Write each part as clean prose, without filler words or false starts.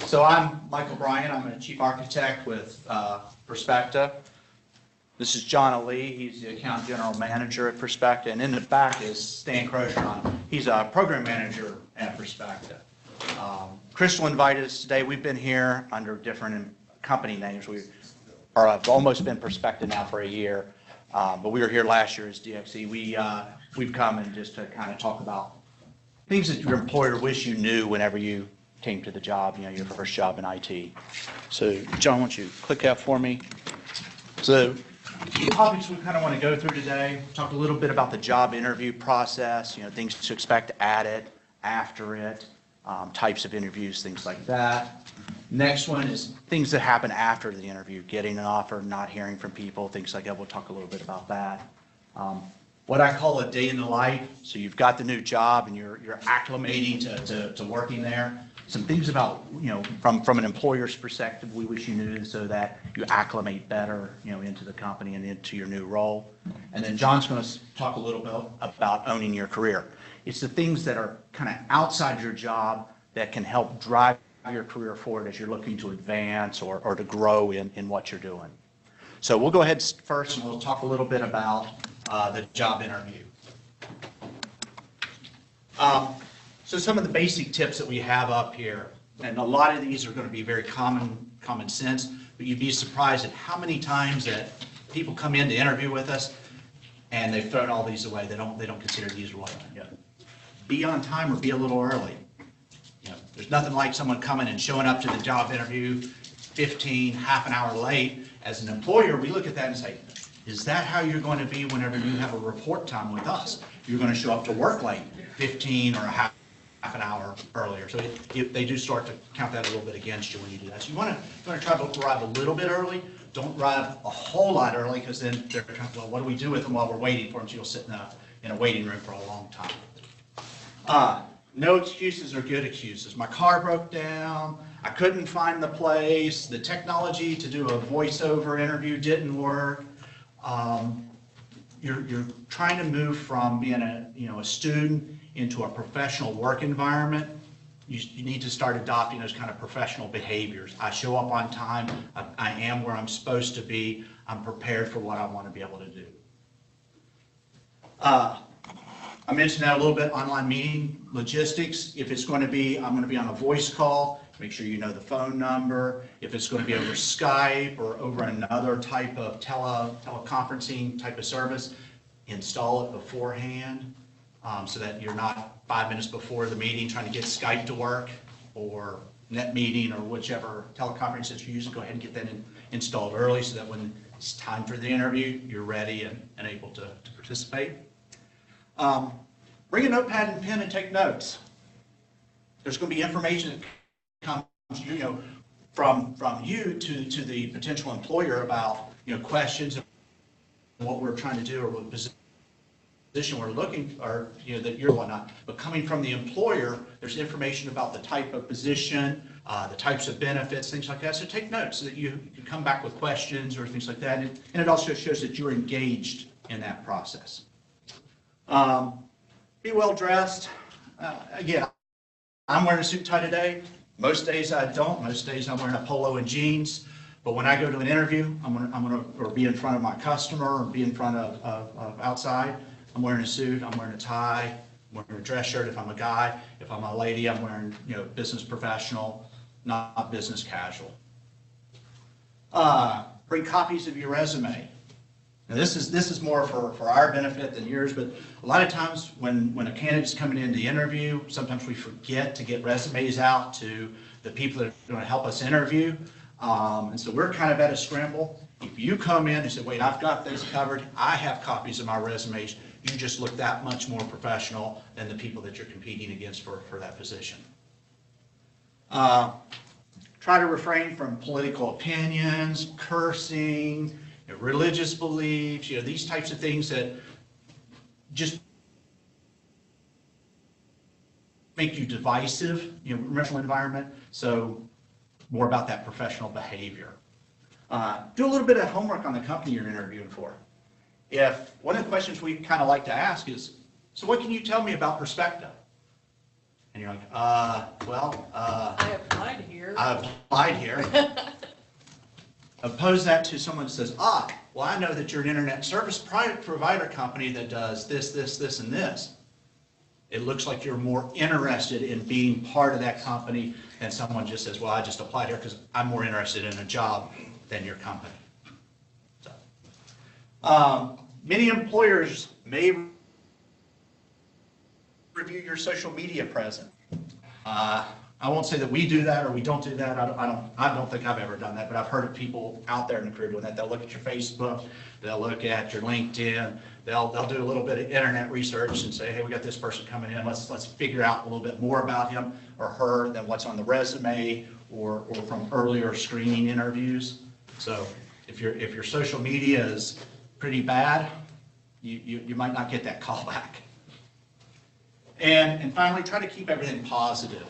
So I'm Michael Bryant. I'm a chief architect with Perspecta. This is John Allie. He's the account general manager at Perspecta. And in the back is Stan Crocheron. He's a program manager at Perspecta. Crystal invited us today. We've been here under different company names. I've almost been Perspecta now for a year. But we were here last year as DXE. We've come in just to kind of talk about things that your employer wish you knew whenever you came to the job, your first job in IT. So, John, why don't you click that for me? So, the topics we kind of want to go through today, talk a little bit about the job interview process, things to expect at it, after it, types of interviews, things like that. Next one is things that happen after the interview, getting an offer, not hearing from people, things like that. We'll talk a little bit about that. What I call a day in the life. So you've got the new job and you're acclimating to working there. Some things about, from an employer's perspective, we wish you knew so that you acclimate better, into the company and into your new role. And then John's going to talk a little bit about owning your career. It's the things that are kind of outside your job that can help drive your career forward as you're looking to advance or to grow in what you're doing. So we'll go ahead first and we'll talk a little bit about the job interview. So some of the basic tips that we have up here, and a lot of these are going to be very common sense, but you'd be surprised at how many times that people come in to interview with us and they've thrown all these away. They don't consider these relevant. Be on time or be a little early. There's nothing like someone coming and showing up to the job interview 15, half an hour late. As an employer, we look at that and say, is that how you're going to be whenever you have a report time with us? You're going to show up to work late, 15 or a half an hour earlier. So they do start to count that a little bit against you when you do that. So you want to try to arrive a little bit early. Don't arrive a whole lot early because then they're trying, well, what do we do with them while we're waiting for them? So you'll sit in a waiting room for a long time. No excuses are good excuses. My car broke down. I couldn't find the place. The technology to do a voiceover interview didn't work. You're trying to move from being a student into a professional work environment. You need to start adopting those kind of professional behaviors. I show up on time. I am where I'm supposed to be. I'm prepared for what I want to be able to do. I mentioned that a little bit, online meeting logistics. If it's going to be, I'm going to be on a voice call, make sure you know the phone number. If it's going to be over Skype or over another type of teleconferencing type of service, install it beforehand so that you're not 5 minutes before the meeting trying to get Skype to work or NetMeeting or whichever teleconference that you're using. Go ahead and get that installed early so that when it's time for the interview, you're ready and able to participate. Bring a notepad and pen and take notes. There's going to be information that comes, from you to the potential employer about, questions and what we're trying to do or what position we're looking, or that you're whatnot. But coming from the employer, there's information about the type of position, the types of benefits, things like that. So take notes so that you can come back with questions or things like that. And it also shows that you're engaged in that process. Be well dressed. Again, I'm wearing a suit and tie today. Most days I don't. Most days I'm wearing a polo and jeans. But when I go to an interview, I'm gonna be in front of my customer or be in front of outside. I'm wearing a suit. I'm wearing a tie. I'm wearing a dress shirt if I'm a guy. If I'm a lady, I'm wearing business professional, not business casual. Bring copies of your resume. Now this is more for our benefit than yours, but a lot of times when a candidate's coming in to interview, sometimes we forget to get resumes out to the people that are going to help us interview. And so we're kind of at a scramble. If you come in and say, wait, I've got this covered, I have copies of my resumes, you just look that much more professional than the people that you're competing against for that position. Try to refrain from political opinions, cursing, religious beliefs, these types of things that just make you divisive, professional environment. So more about that professional behavior. Do a little bit of homework on the company you're interviewing for. If one of the questions we kind of like to ask is, so what can you tell me about Perspecta? And you're like, I applied I've applied here. Oppose that to someone who says, well, I know that you're an internet service provider company that does this, this, this, and this. It looks like you're more interested in being part of that company than someone just says, well, I just applied here because I'm more interested in a job than your company. So, many employers may review your social media presence. I won't say that we do that or we don't do that. I don't think I've ever done that, but I've heard of people out there in the career doing that. They'll look at your Facebook, they'll look at your LinkedIn, they'll do a little bit of internet research and say, hey, we got this person coming in. Let's figure out a little bit more about him or her than what's on the resume or from earlier screening interviews. So if your social media is pretty bad, you might not get that call back. And finally, try to keep everything positive.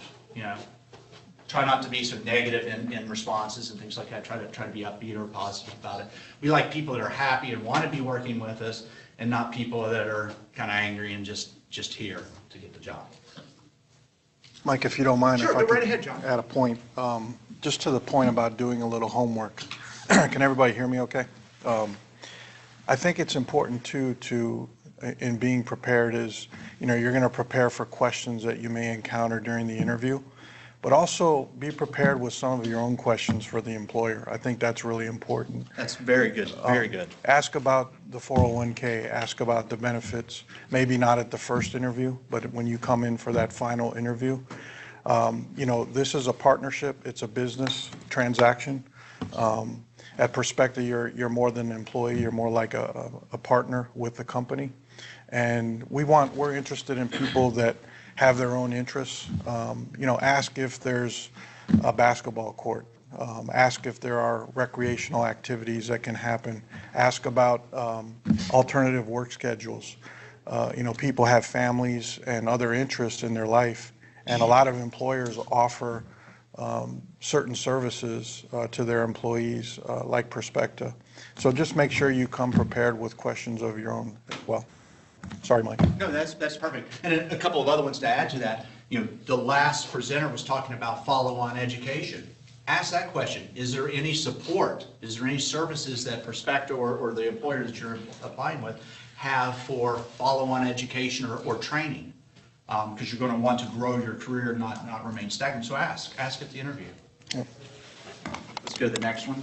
Try not to be so negative in responses and things like that. Try to be upbeat or positive about it. We like people that are happy and want to be working with us, and not people that are kind of angry and just here to get the job. Mike, if you don't mind, Sure, if I go could right ahead, John. add a point, just to the point about doing a little homework. Can everybody hear me okay? I think it's important too in being prepared is, you're going to prepare for questions that you may encounter during the interview, but also be prepared with some of your own questions for the employer. I think that's really important. That's very good, very good. Ask about the 401k, ask about the benefits, maybe not at the first interview, but when you come in for that final interview. This is a partnership, it's a business transaction. At Perspecta, you're more than an employee, you're more like a partner with the company. And we're interested in people that have their own interests. Ask if there's a basketball court. Ask if there are recreational activities that can happen. Ask about alternative work schedules. People have families and other interests in their life, and a lot of employers offer certain services to their employees, like Perspecta. So just make sure you come prepared with questions of your own as well. Sorry, Mike. No, that's perfect. And a couple of other ones to add to that. The last presenter was talking about follow-on education. Ask that question. Is there any support? Is there any services that Perspecta or the employer that you're applying with have for follow-on education or training? Because you're going to want to grow your career, not remain stagnant. So ask at the interview. Yep. Let's go to the next one.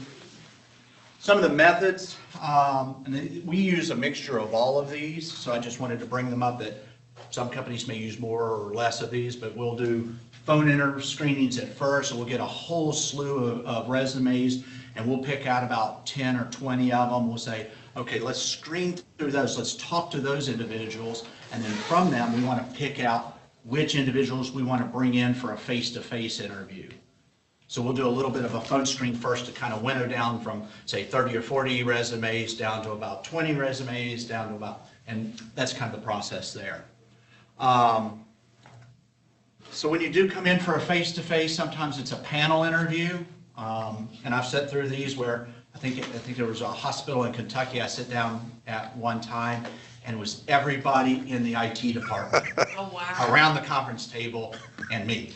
Some of the methods, and we use a mixture of all of these, so I just wanted to bring them up that some companies may use more or less of these, but we'll do phone screenings at first, and we'll get a whole slew of resumes, and we'll pick out about 10 or 20 of them. We'll say, okay, let's screen through those, let's talk to those individuals, and then from them we want to pick out which individuals we want to bring in for a face-to-face interview. So we'll do a little bit of a phone screen first to kind of winnow down from, say, 30 or 40 resumes down to about 20 resumes, down to about, and that's kind of the process there. So when you do come in for a face-to-face, sometimes it's a panel interview, and I've sat through these where I think there was a hospital in Kentucky I sat down at one time, and it was everybody in the IT department around the conference table and me.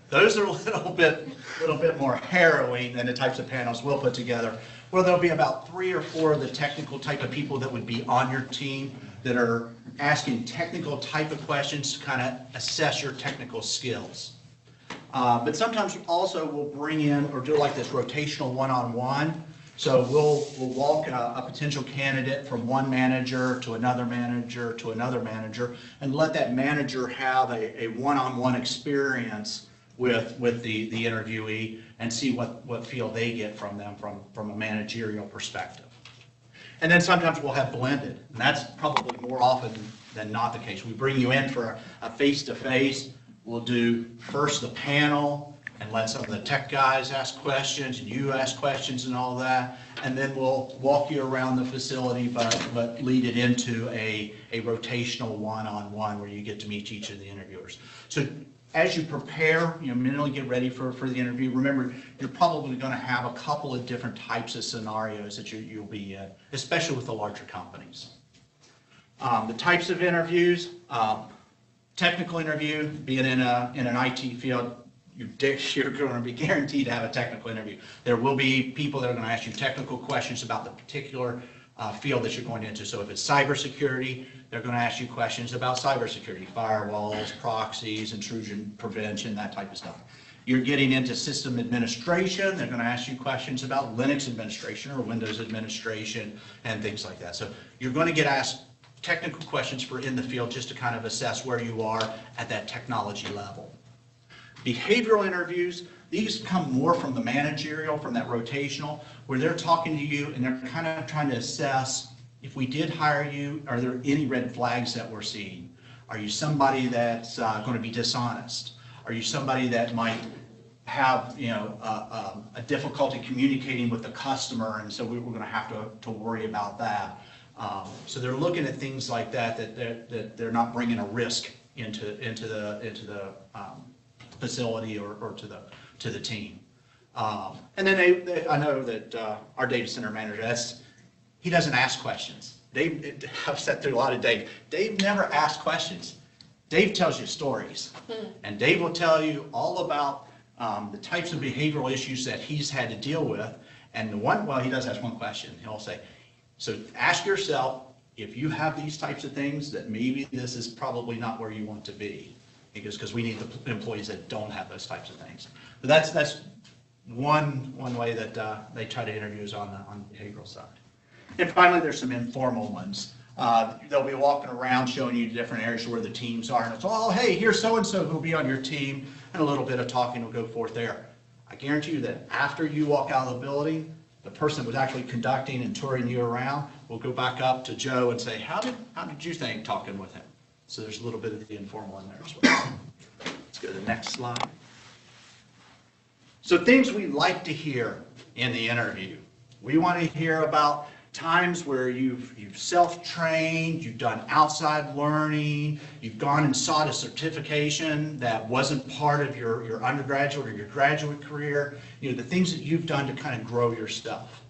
Those are a little bit more harrowing than the types of panels we'll put together, where there'll be about 3 or 4 of the technical type of people that would be on your team that are asking technical type of questions to kind of assess your technical skills. But sometimes also we'll bring in or do like this rotational one-on-one. So we'll walk a potential candidate from one manager to another manager to another manager and let that manager have a one-on-one experience with the interviewee and see what feel they get from them from a managerial perspective. And then sometimes we'll have blended, and that's probably more often than not the case. We bring you in for a face-to-face. We'll do first the panel and let some of the tech guys ask questions and you ask questions and all that. And then we'll walk you around the facility, but lead it into a rotational one-on-one where you get to meet each of the interviewers. So as you prepare, mentally get ready for the interview, remember you're probably going to have a couple of different types of scenarios that you'll be in, especially with the larger companies. The types of interviews, technical interview, being in an IT field, you're going to be guaranteed to have a technical interview. There will be people that are going to ask you technical questions about the particular field that you're going into. So if it's cybersecurity, they're going to ask you questions about cybersecurity, firewalls, proxies, intrusion prevention, that type of stuff. You're getting into system administration, they're going to ask you questions about Linux administration or Windows administration and things like that. So you're going to get asked technical questions for in the field just to kind of assess where you are at that technology level. Behavioral interviews, these come more from the managerial, from that rotational, where they're talking to you and they're kind of trying to assess, if we did hire you, are there any red flags that we're seeing? Are you somebody that's going to be dishonest? Are you somebody that might have, a difficulty communicating with the customer, and so we're going to have to worry about that. So they're looking at things like that they're not bringing a risk into the facility or to the team. And then I know that our data center manager, he doesn't ask questions. I've sat through a lot of Dave. Dave never asks questions. Dave tells you stories, and Dave will tell you all about the types of behavioral issues that he's had to deal with. And he does ask one question. He'll say, so ask yourself, if you have these types of things, that maybe this is probably not where you want to be, because we need the employees that don't have those types of things. But that's one way that they try to interview is on the behavioral side. And finally, there's some informal ones. They'll be walking around showing you different areas where the teams are, and it's, oh, hey, here's so-and-so who'll be on your team, and a little bit of talking will go forth there. I guarantee you that after you walk out of the building, the person that was actually conducting and touring you around will go back up to Joe and say, how did you think talking with him? So there's a little bit of the informal in there as well. Let's go to the next slide. So things we like to hear in the interview. We want to hear about times where you've self-trained, you've done outside learning, you've gone and sought a certification that wasn't part of your undergraduate or your graduate career, the things that you've done to kind of grow your stuff.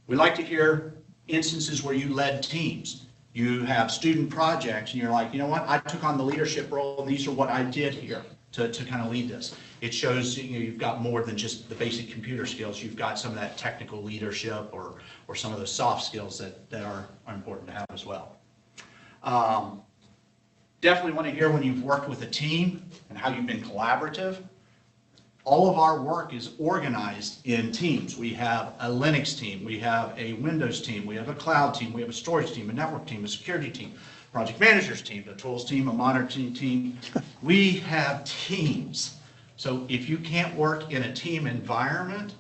We like to hear instances where you led teams. You have student projects and you're like, you know what, I took on the leadership role and these are what I did here to kind of lead this. It shows you've got more than just the basic computer skills. You've got some of that technical leadership or some of those soft skills that are important to have as well. Definitely want to hear when you've worked with a team and how you've been collaborative. All of our work is organized in teams. We have a Linux team, we have a Windows team, we have a cloud team, we have a storage team, a network team, a security team, project managers team, a tools team, a monitoring team. We have teams. So if you can't work in a team environment,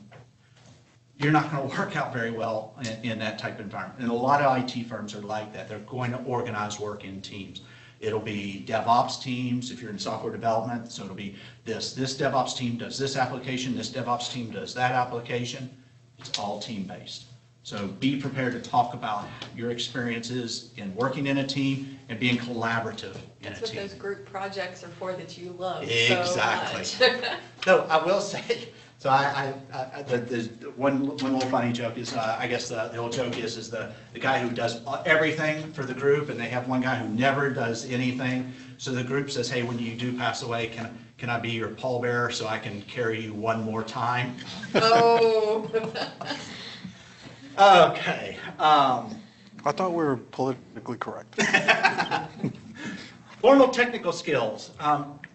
you're not going to work out very well in that type of environment. And a lot of IT firms are like that. They're going to organize work in teams. It'll be DevOps teams if you're in software development. So it'll be this DevOps team does this application, this DevOps team does that application. It's all team-based. So be prepared to talk about your experiences in working in a team and being collaborative in a team. That's what those group projects are for that you love Exactly. so much. No, I will say, so the one little funny joke is, I guess the old joke is the guy who does everything for the group, and they have one guy who never does anything. So the group says, hey, when you do pass away, can I be your pallbearer so I can carry you one more time? Oh. Okay. I thought we were politically correct. Formal technical skills.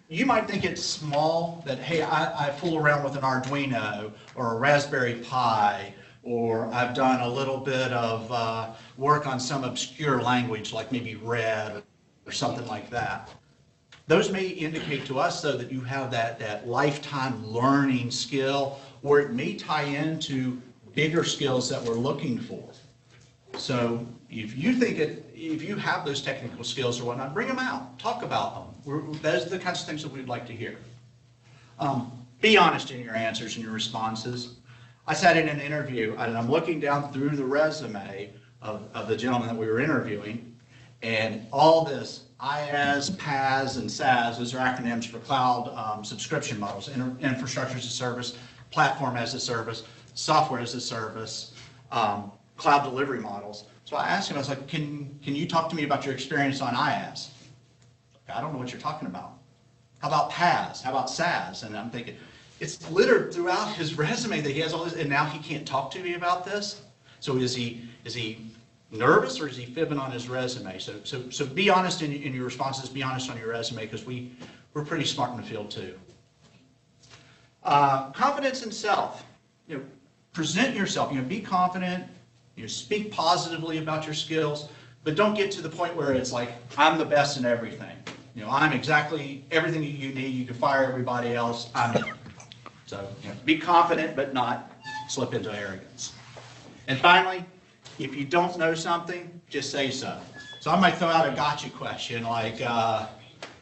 You might think it's small, that, hey, I fool around with an Arduino or a Raspberry Pi, or I've done a little bit of work on some obscure language like maybe Red or something like that. Those may indicate to us, though, that you have that lifetime learning skill, or it may tie into bigger skills that we're looking for. So if you have those technical skills or whatnot, bring them out, talk about them. Those are the kinds of things that we'd like to hear. Be honest in your answers and your responses. I sat in an interview and I'm looking down through the resume of the gentleman that we were interviewing, and all this IaaS, PaaS, and SaaS, those are acronyms for cloud subscription models, infrastructure as a service, platform as a service, software as a service, cloud delivery models. So I asked him, I was like, can you talk to me about your experience on IaaS? I don't know what you're talking about. How about PAS? How about SAS? And I'm thinking, it's littered throughout his resume that he has all this, and now he can't talk to me about this? So is he nervous, or is he fibbing on his resume? So be honest in your responses, be honest on your resume, because we're pretty smart in the field too. Confidence in self. Present yourself, be confident, speak positively about your skills, but don't get to the point where it's like, I'm the best in everything. I'm exactly everything that you need, you can fire everybody else, I'm it. So be confident, but not slip into arrogance. And finally, if you don't know something, just say so. So I might throw out a gotcha question like,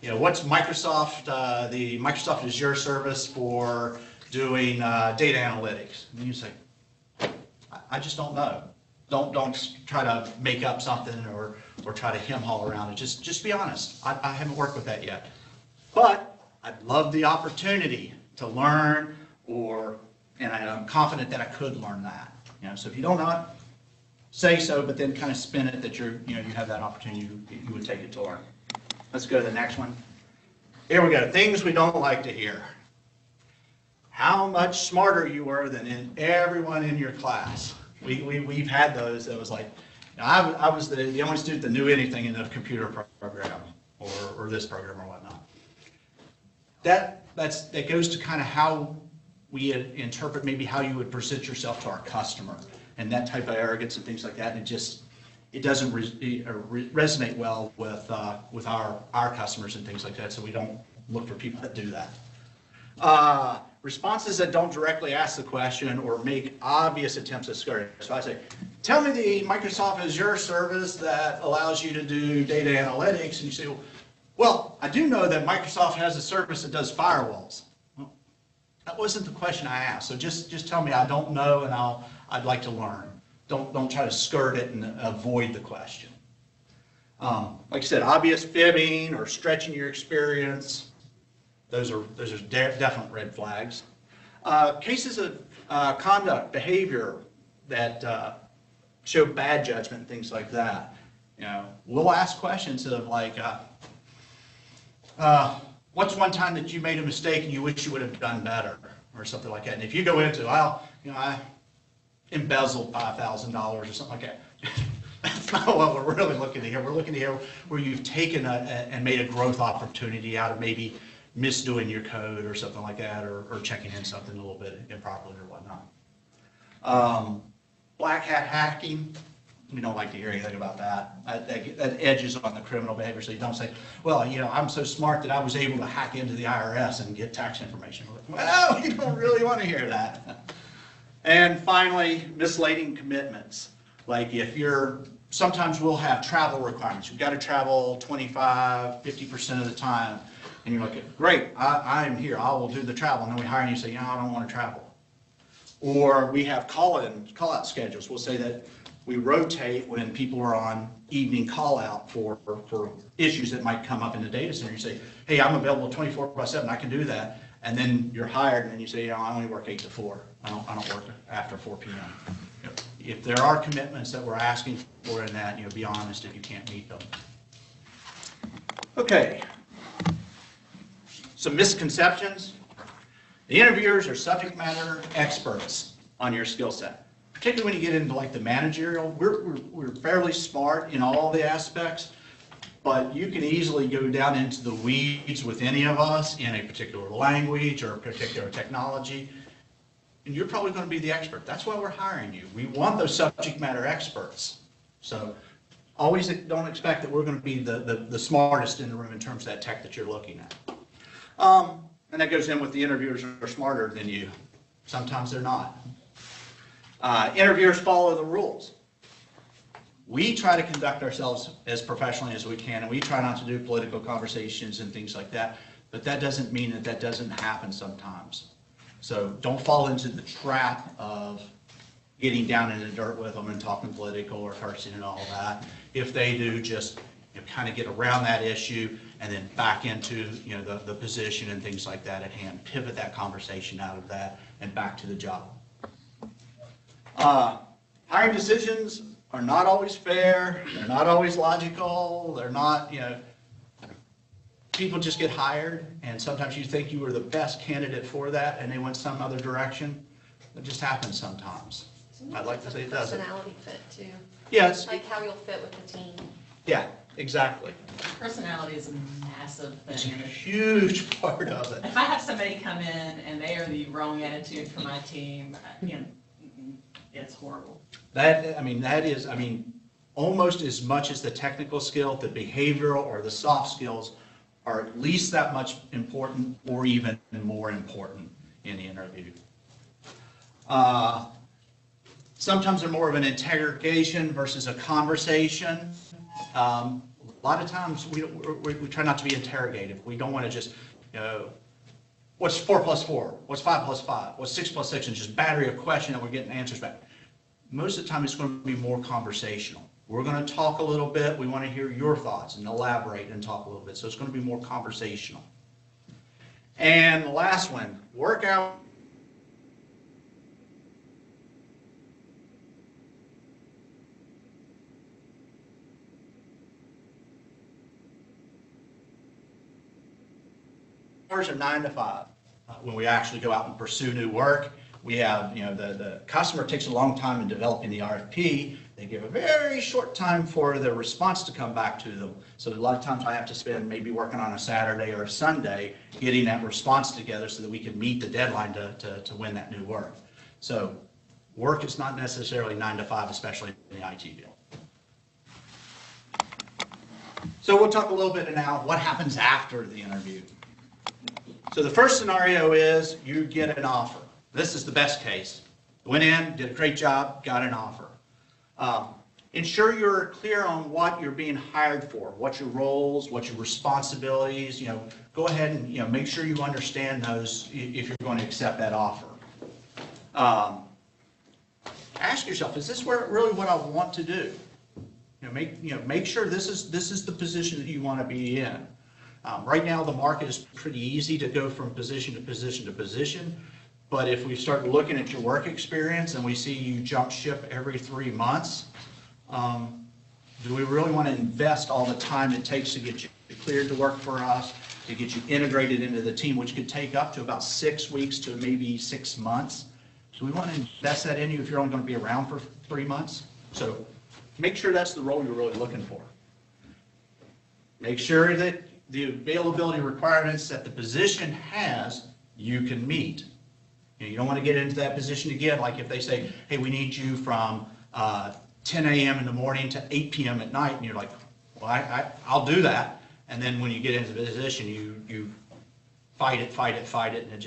what's Microsoft, the Microsoft Azure service for doing data analytics? And you say, I just don't know. Don't try to make up something or try to hem-haul around it. Just be honest. I haven't worked with that yet. But I'd love the opportunity to learn, and I'm confident that I could learn that. So if you don't know it, say so, but then kind of spin it that you have that opportunity, you would take it to learn. Let's go to the next one. Here we go. Things we don't like to hear. How much smarter you were than everyone in your class. We've had those that was like, I was the only student that knew anything in the computer program or this program or whatnot. That goes to kind of how we interpret maybe how you would present yourself to our customer and that type of arrogance and things like that. And it doesn't resonate well with our customers and things like that. So we don't look for people that do that. Responses that don't directly ask the question or make obvious attempts at skirting. So I say, tell me the Microsoft Azure service that allows you to do data analytics. And you say, well, I do know that Microsoft has a service that does firewalls. Well, that wasn't the question I asked. So just tell me I don't know and I'd like to learn. Don't try to skirt it and avoid the question. Like I said, obvious fibbing or stretching your experience. Those are definite red flags. Cases of conduct, behavior that show bad judgment and things like that. We'll ask questions of like, what's one time that you made a mistake and you wish you would have done better, or something like that. And if you go into, I embezzled $5,000 or something like that. That's not what we're really looking at here. We're looking at here where you've taken and made a growth opportunity out of maybe misdoing your code or something like that, or checking in something a little bit improperly or whatnot. Black hat hacking, we don't like to hear anything about that. That edges on the criminal behavior, so you don't say, well, I'm so smart that I was able to hack into the IRS and get tax information. Well, you don't really want to hear that. And finally, misleading commitments. Like sometimes we'll have travel requirements. You've got to travel 25, 50% of the time. And you're like, great, I'm here, I will do the travel. And then we hire you and you say, I don't want to travel. Or we have call-out schedules. We'll say that we rotate when people are on evening call-out for issues that might come up in the data center. You say, hey, I'm available 24/7, I can do that. And then you're hired, and then you say, I only work 8 to 4. I don't work after 4 p.m. If there are commitments that we're asking for in that, be honest if you can't meet them. Okay. Some misconceptions. The interviewers are subject matter experts on your skill set. Particularly when you get into like the managerial, we're fairly smart in all the aspects, but you can easily go down into the weeds with any of us in a particular language or a particular technology, and you're probably going to be the expert. That's why we're hiring you. We want those subject matter experts. So always don't expect that we're going to be the smartest in the room in terms of that tech that you're looking at. And that goes in with the interviewers are smarter than you. Sometimes they're not. Interviewers follow the rules. We try to conduct ourselves as professionally as we can, and we try not to do political conversations and things like that, but that doesn't mean that doesn't happen sometimes. So don't fall into the trap of getting down in the dirt with them and talking political or cursing and all that. If they do, just kind of get around that issue and then back into the position and things like that at hand. Pivot that conversation out of that and back to the job. Hiring decisions are not always fair. They're not always logical. They're not, people just get hired, and sometimes you think you were the best candidate for that, and they went some other direction. It just happens sometimes. I'd like to say it doesn't. Personality fit too. Yeah, it's, Like how you'll fit with the team. yeah, exactly. Personality is a massive It's a thing. huge part of it. If I have somebody come in and they are the wrong attitude for my team, it's horrible. That is, almost as much as the technical skill, the behavioral or the soft skills are at least that much important or even more important in the interview. Sometimes they're more of an interrogation versus a conversation. A lot of times we try not to be interrogative. We don't want to just, what's 4 plus 4? What's 5 plus 5? What's 6 plus 6? And just battery of question that we're getting answers back. Most of the time it's going to be more conversational. We're going to talk a little bit. We want to hear your thoughts and elaborate and talk a little bit. So it's going to be more conversational. And the last one, workout. Hours are 9 to 5. When we actually go out and pursue new work, we have, the customer takes a long time in developing the RFP. They give a very short time for the response to come back to them. So a lot of times I have to spend maybe working on a Saturday or a Sunday getting that response together so that we can meet the deadline to win that new work. So work is not necessarily 9 to 5, especially in the IT field. So we'll talk a little bit now what happens after the interview. So the first scenario is you get an offer. This is the best case. Went in, did a great job, got an offer. Ensure you're clear on what you're being hired for, what your roles, what your responsibilities, go ahead and, make sure you understand those if you're going to accept that offer. Ask yourself, is this really what I want to do? Make sure this is the position that you want to be in. Right now, the market is pretty easy to go from position to position to position. But if we start looking at your work experience and we see you jump ship every 3 months, do we really want to invest all the time it takes to get you cleared to work for us, to get you integrated into the team, which could take up to about 6 weeks to maybe 6 months? Do we want to invest that in you if you're only going to be around for 3 months? So make sure that's the role you're really looking for. Make sure that the availability requirements that the position has, you can meet. You don't want to get into that position again, like if they say, hey, we need you from 10 a.m. in the morning to 8 p.m. at night, and you're like, well, I'll do that. And then when you get into the position, you fight it, and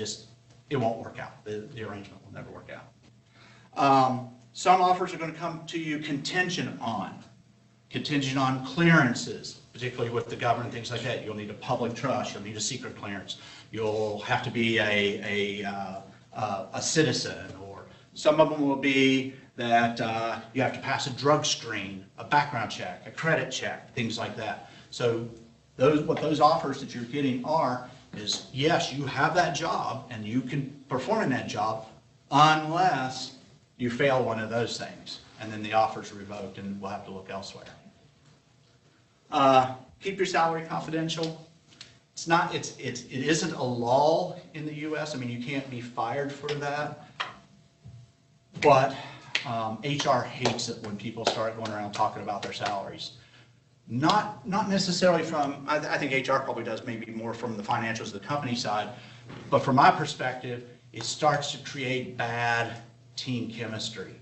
it won't work out. The arrangement will never work out. Some offers are going to come to you contingent on clearances, particularly with the government, things like that. You'll need a public trust, you'll need a secret clearance, you'll have to be a citizen, or some of them will be that you have to pass a drug screen, a background check, a credit check, things like that. So what those offers that you're getting is yes, you have that job and you can perform in that job unless you fail one of those things, and then the offer's revoked and we'll have to look elsewhere. Keep your salary confidential. It isn't a law in the U.S. You can't be fired for that. But HR hates it when people start going around talking about their salaries. Not necessarily from, I think HR probably does maybe more from the financials of the company side, but from my perspective, it starts to create bad team chemistry.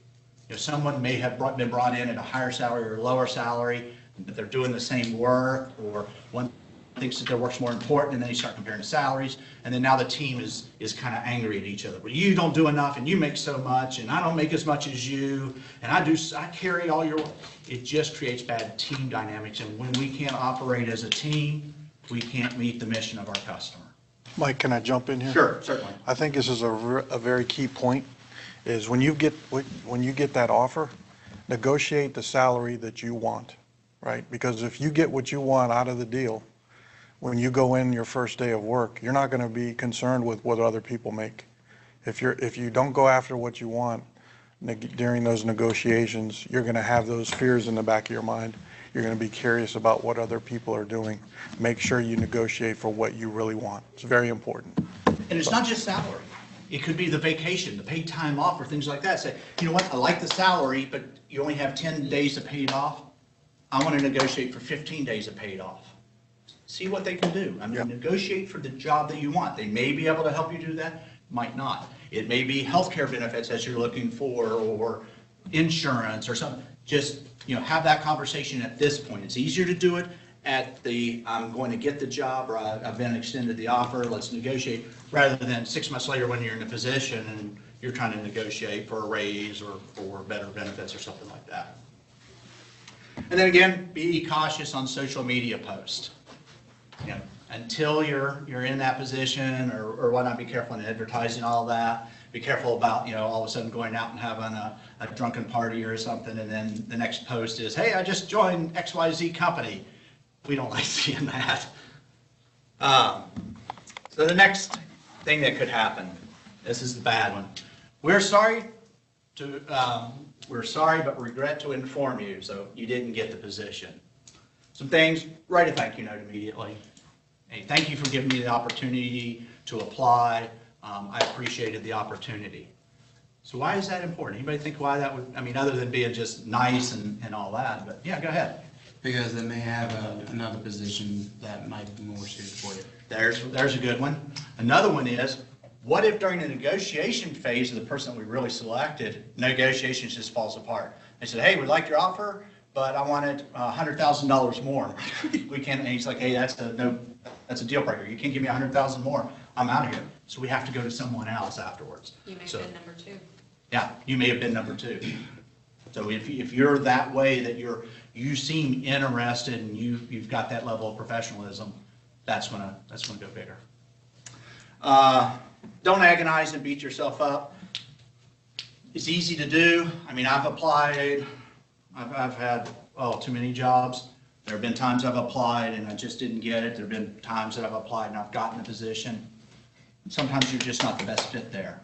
Someone may have been brought in at a higher salary or a lower salary, but they're doing the same work, or one thinks that their work's more important, and then you start comparing salaries, and then now the team is kind of angry at each other. Well, you don't do enough, and you make so much, and I don't make as much as you, and I carry all your. It just creates bad team dynamics, and when we can't operate as a team, we can't meet the mission of our customer. Mike, can I jump in here? Sure, certainly. I think this is a very key point, is when you get that offer, negotiate the salary that you want, right? Because if you get what you want out of the deal, when you go in your first day of work, you're not going to be concerned with what other people make. If you don't go after what you want during those negotiations, you're going to have those fears in the back of your mind, You're going to be curious about what other people are doing. Make sure you negotiate for what you really want. It's very important. And it's not just salary. It could be the vacation, the paid time off, or things like that. Say, you know what, I like the salary, but you only have 10 days of paid off. I want to negotiate for 15 days of paid off. See what they can do. I mean, Yep. negotiate for the job that you want. They may be able to help you do that, might not. It may be healthcare benefits as you're looking for, or insurance or something. Just, have that conversation at this point. It's easier to do it at the, I'm going to get the job, or I've been extended the offer, let's negotiate, rather than 6 months later when you're in a position and you're trying to negotiate for a raise or for better benefits or something like that. And then again, be cautious on social media posts. Until you're in that position or whatnot, be careful in advertising all that. Be careful about, all of a sudden going out and having a drunken party or something, and then the next post is, hey, I just joined XYZ company. We don't like seeing that. So the next thing that could happen, this is the bad one. We're sorry but regret to inform you, so you didn't get the position. Some things, write a thank you note immediately. Hey, thank you for giving me the opportunity to apply. I appreciated the opportunity. So why is that important? Anybody think why that would, other than being just nice and all that, but yeah, go ahead. Because they may have another position that might be more suited for you. There's a good one. Another one is, what if during the negotiation phase of the person that we really selected, negotiations just falls apart? They said, hey, we like your offer, but I wanted $100,000 more. We can't, and he's like, hey, that's a deal breaker. You can't give me $100,000 more. I'm out of here. So we have to go to someone else afterwards. You may have So, been number 2. yeah, you may have been number 2. So if you're that way, that you seem interested and you've got that level of professionalism, that's gonna go bigger. Don't agonize and beat yourself up. It's easy to do. I've applied. I've had too many jobs. There have been times I've applied and I just didn't get it. There have been times that I've applied and I've gotten a position. Sometimes you're just not the best fit there.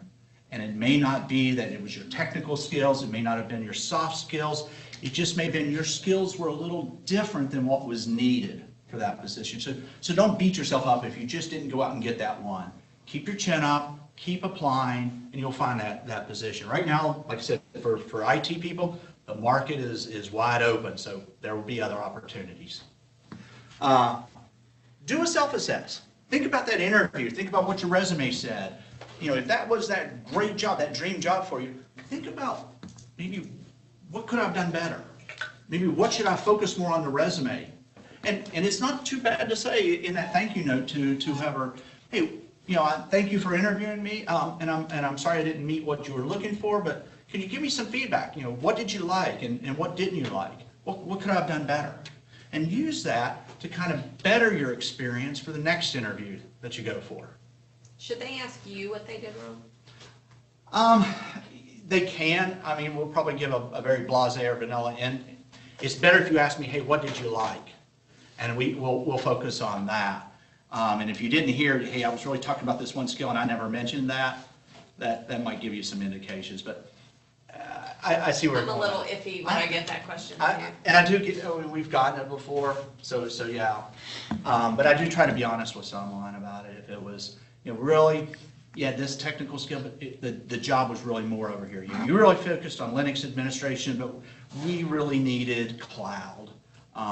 And it may not be that it was your technical skills, it may not have been your soft skills, it just may have been your skills were a little different than what was needed for that position. So don't beat yourself up if you just didn't go out and get that one. Keep your chin up, keep applying, and you'll find that position. Right now, like I said, for IT people, the market is wide open, so there will be other opportunities. Do a self-assess. Think about that interview. Think about what your resume said. If that was that great job, that dream job for you, think about maybe what could I have done better? Maybe what should I focus more on the resume? And it's not too bad to say in that thank you note to whoever, hey, I thank you for interviewing me, and I'm sorry I didn't meet what you were looking for, but can you give me some feedback? What did you like and what didn't you like? What could I have done better? And use that to kind of better your experience for the next interview that you go for. Should they ask you what they did wrong? They can. We'll probably give a very blasé or vanilla, and it's better if you ask me, hey, what did you like? And we'll focus on that. And if you didn't hear, hey, I was really talking about this one skill and I never mentioned that might give you some indications. But I see where I'm a little iffy when I get that question. And I do get, we've gotten it before, so yeah. But I do try to be honest with someone about it. If it was, really, yeah, this technical skill, but the job was really more over here. You really focused on Linux administration, but we really needed cloud.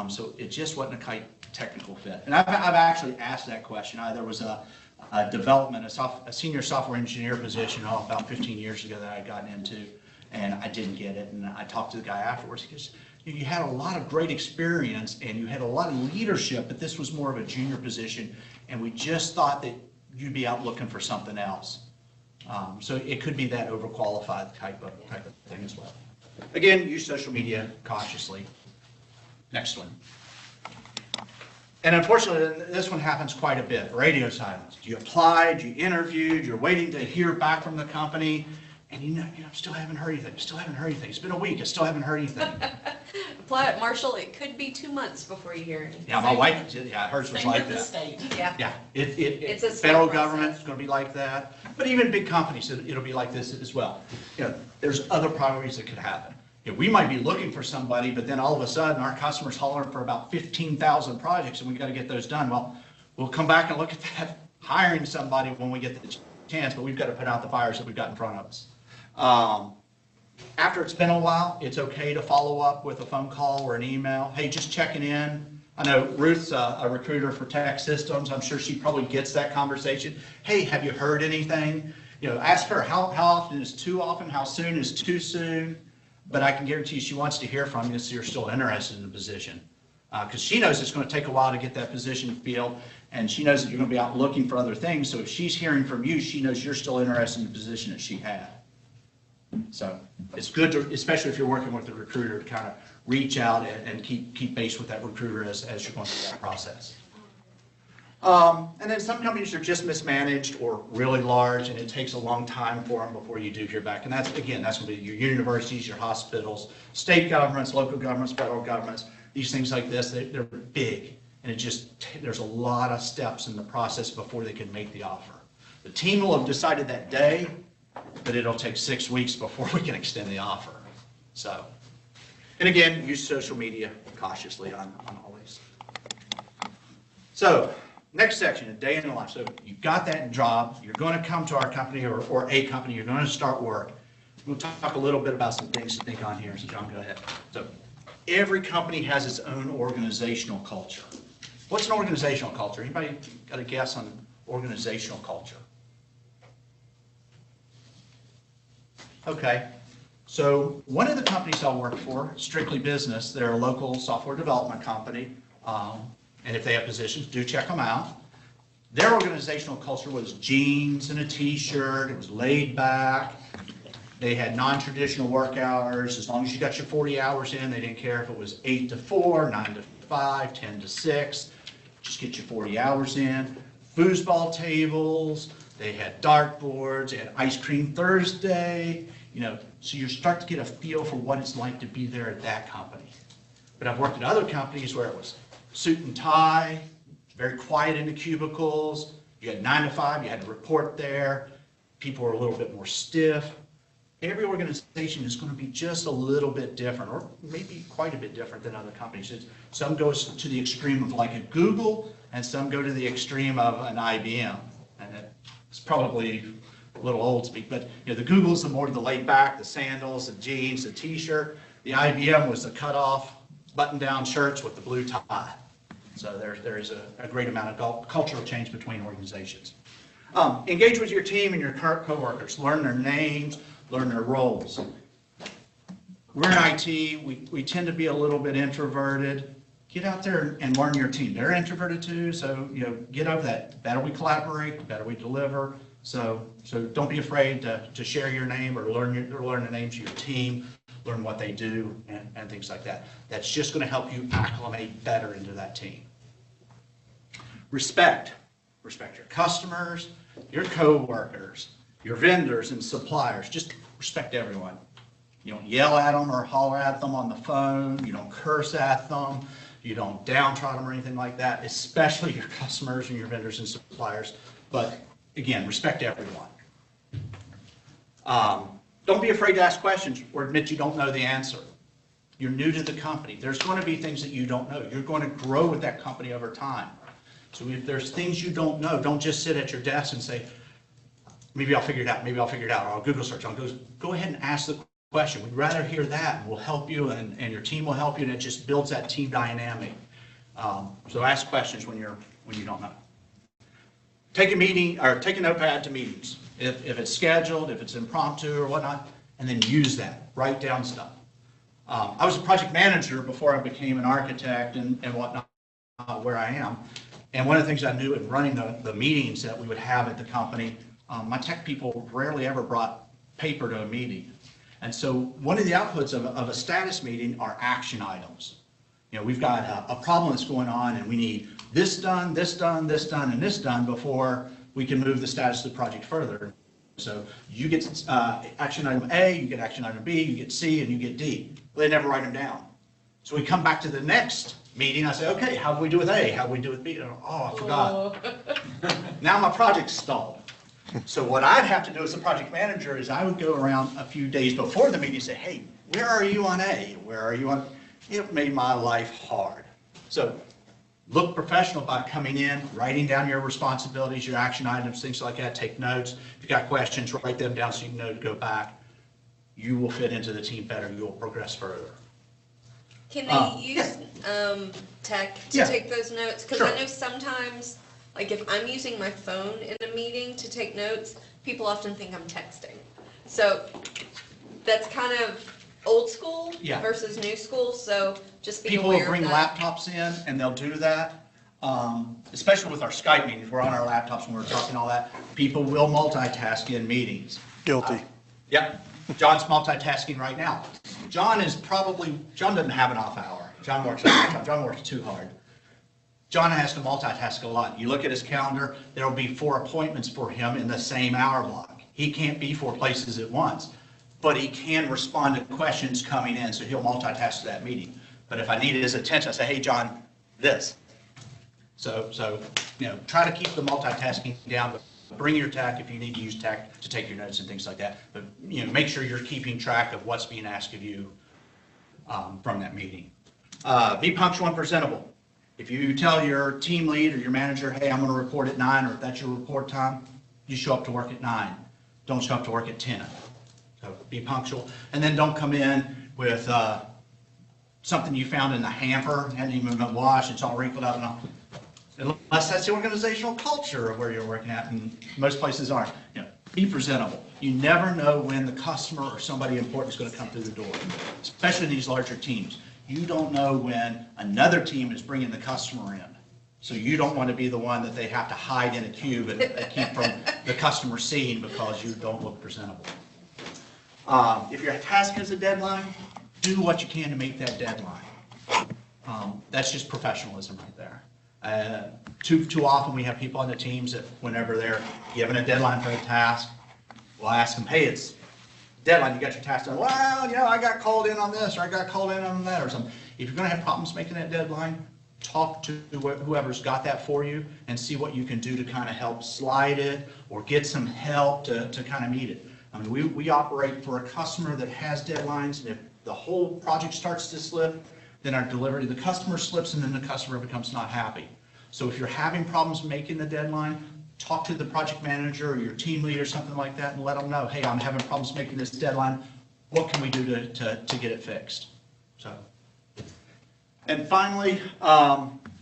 So it just wasn't a quite technical fit. And I've actually asked that question. There was a senior software engineer position about 15 years ago that I had gotten into, and I didn't get it. And I talked to the guy afterwards. He goes, you had a lot of great experience and you had a lot of leadership, but this was more of a junior position, and we just thought that you'd be out looking for something else. So it could be that overqualified type of thing as well. Again, use social media cautiously. Next one. And unfortunately, this one happens quite a bit. Radio silence. You applied, you interviewed, you're waiting to hear back from the company, and still haven't heard anything. Still haven't heard anything. It's been a week. I still haven't heard anything. Apply, Marshall, it could be 2 months before you hear anything. Yeah, my wife, hers was Same like with the that. state. Yeah. Yeah, It's a slow federal process. government is going to be like that, but even big companies, it'll be like this as well. There's other priorities that could happen. we might be looking for somebody, but then all of a sudden our customer's hollering for about 15,000 projects and we got to get those done. Well, we'll come back and look at that, hiring somebody when we get the chance, but we've got to put out the fires that we've got in front of us. After it's been a while, it's okay to follow up with a phone call or an email. Hey, just checking in. I know Ruth's a recruiter for Tech Systems. I'm sure she probably gets that conversation. Hey, have you heard anything? Ask her how often is too often, how soon is too soon. But I can guarantee you she wants to hear from you so you're still interested in the position. Because she knows it's going to take a while to get that position filled, and she knows that you're going to be out looking for other things. So if she's hearing from you, she knows you're still interested in the position that she had. So it's good to, especially if you're working with the recruiter, to kind of reach out and keep pace with that recruiter as you're going through that process. And then some companies are just mismanaged or really large, and it takes a long time for them before you do hear back. And that's going to be your universities, your hospitals, state governments, local governments, federal governments. These things like this, they're big, and there's a lot of steps in the process before they can make the offer. The team will have decided that day, but it'll take 6 weeks before we can extend the offer. So, and again, use social media cautiously on all these. So, next section, a day in the life. So you've got that job, you're going to come to our company or a company, you're going to start work. We'll talk a little bit about some things to think on here. So John, go ahead. So every company has its own organizational culture. What's an organizational culture? Anybody got a guess on organizational culture? Okay, so one of the companies I work for, Strictly Business, they're a local software development company. And if they have positions, do check them out. Their organizational culture was jeans and a t-shirt. It was laid back. They had non-traditional work hours. As long as you got your 40 hours in, they didn't care if it was 8 to 4, 9 to 5, 10 to 6. Just get your 40 hours in. Foosball tables. They had dartboards. They had ice cream Thursday. So you start to get a feel for what it's like to be there at that company. But I've worked at other companies where it was suit and tie, very quiet in the cubicles. You had 9 to 5, you had to report there. People were a little bit more stiff. Every organization is going to be just a little bit different, or maybe quite a bit different than other companies. Some goes to the extreme of like a Google, and some go to the extreme of an IBM. And it's probably a little old speak, but the Google's the more the laid back, the sandals, the jeans, the t-shirt. The IBM was the cut off button-down shirts with the blue tie. So there is a great amount of cultural change between organizations. Engage with your team and your current coworkers. Learn their names, learn their roles. We're in IT. We tend to be a little bit introverted. Get out there and learn your team. They're introverted too, so get over that. The better we collaborate, the better we deliver. So don't be afraid to share your name or learn the names of your team. Learn what they do and things like that. That's just going to help you acclimate better into that team. Respect. Respect your customers, your co-workers, your vendors and suppliers. Just respect everyone. You don't yell at them or holler at them on the phone. You don't curse at them. You don't downtrot them or anything like that, especially your customers and your vendors and suppliers. But again, respect everyone. Don't be afraid to ask questions or admit you don't know the answer. You're new to the company. There's going to be things that you don't know. You're going to grow with that company over time. So if there's things you don't know, don't just sit at your desk and say, maybe I'll figure it out, maybe I'll figure it out, or I'll Google search. Go ahead and ask the question. We'd rather hear that, and we'll help you, and your team will help you, and it just builds that team dynamic. So ask questions when you don't know. Take a meeting, or take a notepad to meetings. If it's scheduled, if it's impromptu or whatnot, and then use that. Write down stuff. I was a project manager before I became an architect and whatnot, where I am. And one of the things I knew in running the meetings that we would have at the company, my tech people rarely ever brought paper to a meeting. And so one of the outputs of a status meeting are action items. We've got a problem that's going on, and we need this done, this done, this done, and this done before we can move the status of the project further. So you get action item A, you get action item B, you get C, and you get D. They never write them down. So we come back to the next meeting, I say, okay, how do we do with A? How do we do with B? Oh, I forgot. Now my project's stalled. So what I'd have to do as a project manager is I would go around a few days before the meeting and say, hey, where are you on A? Where are you on? It made my life hard. So look professional by coming in, writing down your responsibilities, your action items, things like that. Take notes. If you got questions, write them down so you know to go back. You will fit into the team better. You will progress further. Can they use tech to Yeah. take those notes? Because Sure. I know sometimes, like if I'm using my phone in a meeting to take notes, people often think I'm texting. So that's kind of old school Yeah. versus new school, so just be People aware will of bring that. laptops in and they'll do that, especially with our Skype meetings. We're on our laptops when we're talking all that. People will multitask in meetings. Guilty. Yep, John's multitasking right now. John doesn't have an off hour. John works too hard. John has to multitask a lot. You look at his calendar, there will be 4 appointments for him in the same hour block. He can't be 4 places at once, but he can respond to questions coming in, so he'll multitask to that meeting. But if I needed his attention, I say, hey, John, this. So, try to keep the multitasking down, but bring your tech if you need to use tech to take your notes and things like that. But, make sure you're keeping track of what's being asked of you from that meeting. Be punctual and presentable. If you tell your team lead or your manager, hey, I'm going to report at 9, or if that's your report time, you show up to work at 9. Don't show up to work at 10. So be punctual. And then don't come in with something you found in the hamper, hadn't even been washed, it's all wrinkled up and all. Unless that's the organizational culture of where you're working at, and most places aren't. Be presentable. You never know when the customer or somebody important is going to come through the door, especially in these larger teams. You don't know when another team is bringing the customer in. So you don't want to be the one that they have to hide in a cube and keep from the customer seeing because you don't look presentable. If your task has a deadline, do what you can to meet that deadline. That's just professionalism right there. Too often we have people on the teams that whenever they're given a deadline for a task, we'll ask them, hey, it's deadline, you got your task done. Well, I got called in on this, or I got called in on that, or something. If you're going to have problems making that deadline, talk to whoever's got that for you and see what you can do to kind of help slide it or get some help to kind of meet it. I mean, we operate for a customer that has deadlines, and if the whole project starts to slip, then our delivery, the customer slips, and then the customer becomes not happy. So if you're having problems making the deadline, talk to the project manager or your team lead or something like that and let them know, hey, I'm having problems making this deadline. What can we do to get it fixed? So, and finally,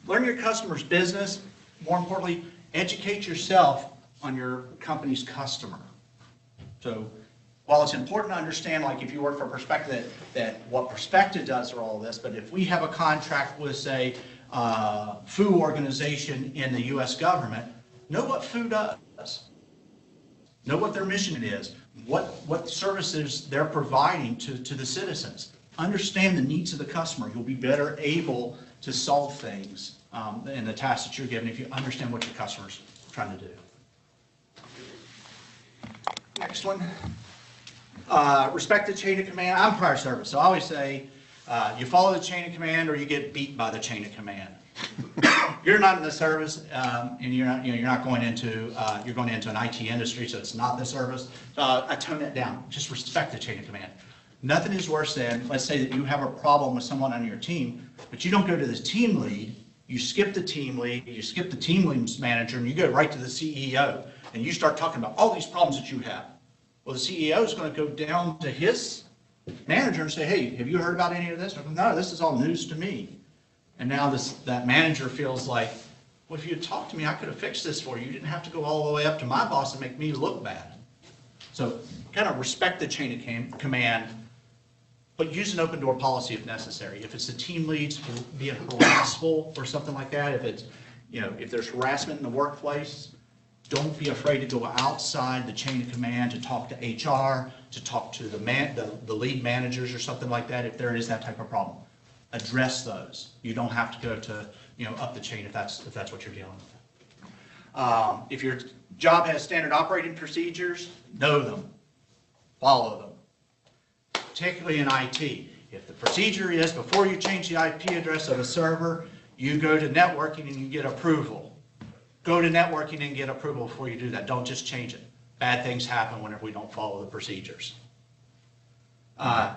learn your customer's business. More importantly, educate yourself on your company's customer. So while it's important to understand, like if you work for Perspecta, that what Perspecta does for all this, but if we have a contract with, say, food organization in the U.S. government, know what food does. Know what their mission is, what services they're providing to the citizens. Understand the needs of the customer. You'll be better able to solve things in the tasks that you're given if you understand what your customer's trying to do. Next one. Respect the chain of command. I'm prior service, so I always say you follow the chain of command or you get beat by the chain of command. You're not in the service, and you're not going into you're going into an IT industry, so it's not the service. I tone it down. Just respect the chain of command. Nothing is worse than, let's say that you have a problem with someone on your team, but you don't go to the team lead. You skip the team lead, you skip the team lead's manager, and you go right to the CEO, and you start talking about all these problems that you have. Well, the CEO is going to go down to his manager and say, hey, have you heard about any of this? No, this is all news to me. And now that manager feels like, well, if you had talked to me, I could have fixed this for you. You didn't have to go all the way up to my boss and make me look bad. So kind of respect the chain of command, but use an open door policy if necessary. If it's the team leads being harassful or something like that, if it's, if there's harassment in the workplace, don't be afraid to go outside the chain of command to talk to HR, to talk to the lead managers or something like that if there is that type of problem. Address those. You don't have to go to up the chain if that's what you're dealing with. If your job has standard operating procedures, know them, follow them. Particularly in IT, if the procedure is before you change the IP address of a server, you go to networking and you get approval. Go to networking and get approval before you do that. Don't just change it. bad things happen whenever we don't follow the procedures.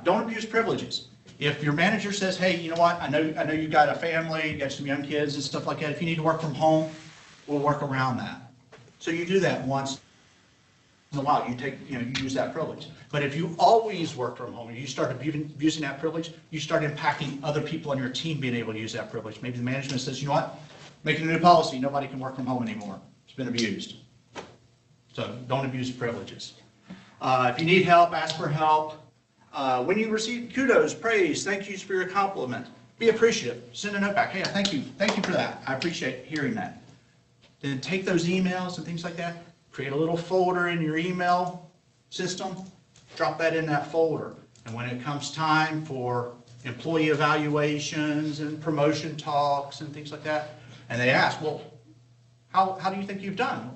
Don't abuse privileges. If your manager says, hey, you know what, I know you got a family, you got some young kids and stuff like that, if you need to work from home, we'll work around that. So you do that once in a while, you use that privilege. But if you always work from home and you start abusing that privilege, you start impacting other people on your team being able to use that privilege. Maybe the management says, you know what, making a new policy, nobody can work from home anymore. It's been abused. So don't abuse privileges. If you need help, ask for help. When you receive kudos, praise, thank yous for your compliment, be appreciative. Send a note back. Hey, thank you for that. I appreciate hearing that. Then take those emails and things like that, create a little folder in your email system, drop that in that folder. And when it comes time for employee evaluations and promotion talks and things like that, and they ask, well, how do you think you've done?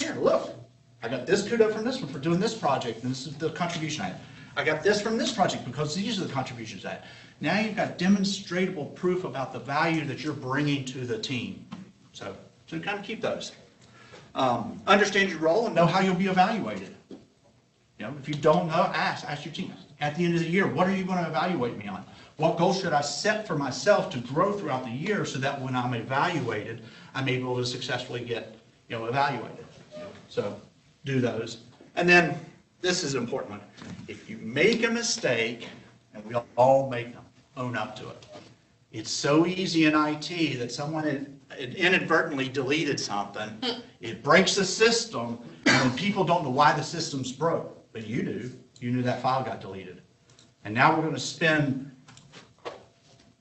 Here, look, I got this kudo from this one for doing this project, and this is the contribution I had. I got this from this project because these are the contributions I had. Now you've got demonstrable proof about the value that you're bringing to the team. So kind of keep those. Understand your role and know how you'll be evaluated. You know, if you don't know, ask your team. At the end of the year, what are you going to evaluate me on? What goals should I set for myself to grow throughout the year so that when I'm evaluated, I'm able to successfully get evaluated. So do those. And then this is an important one. If you make a mistake, and we all make them, own up to it. It's so easy in IT that someone inadvertently deleted something. It breaks the system, and people don't know why the system's broke. But you do. You knew that file got deleted. And now we're going to spend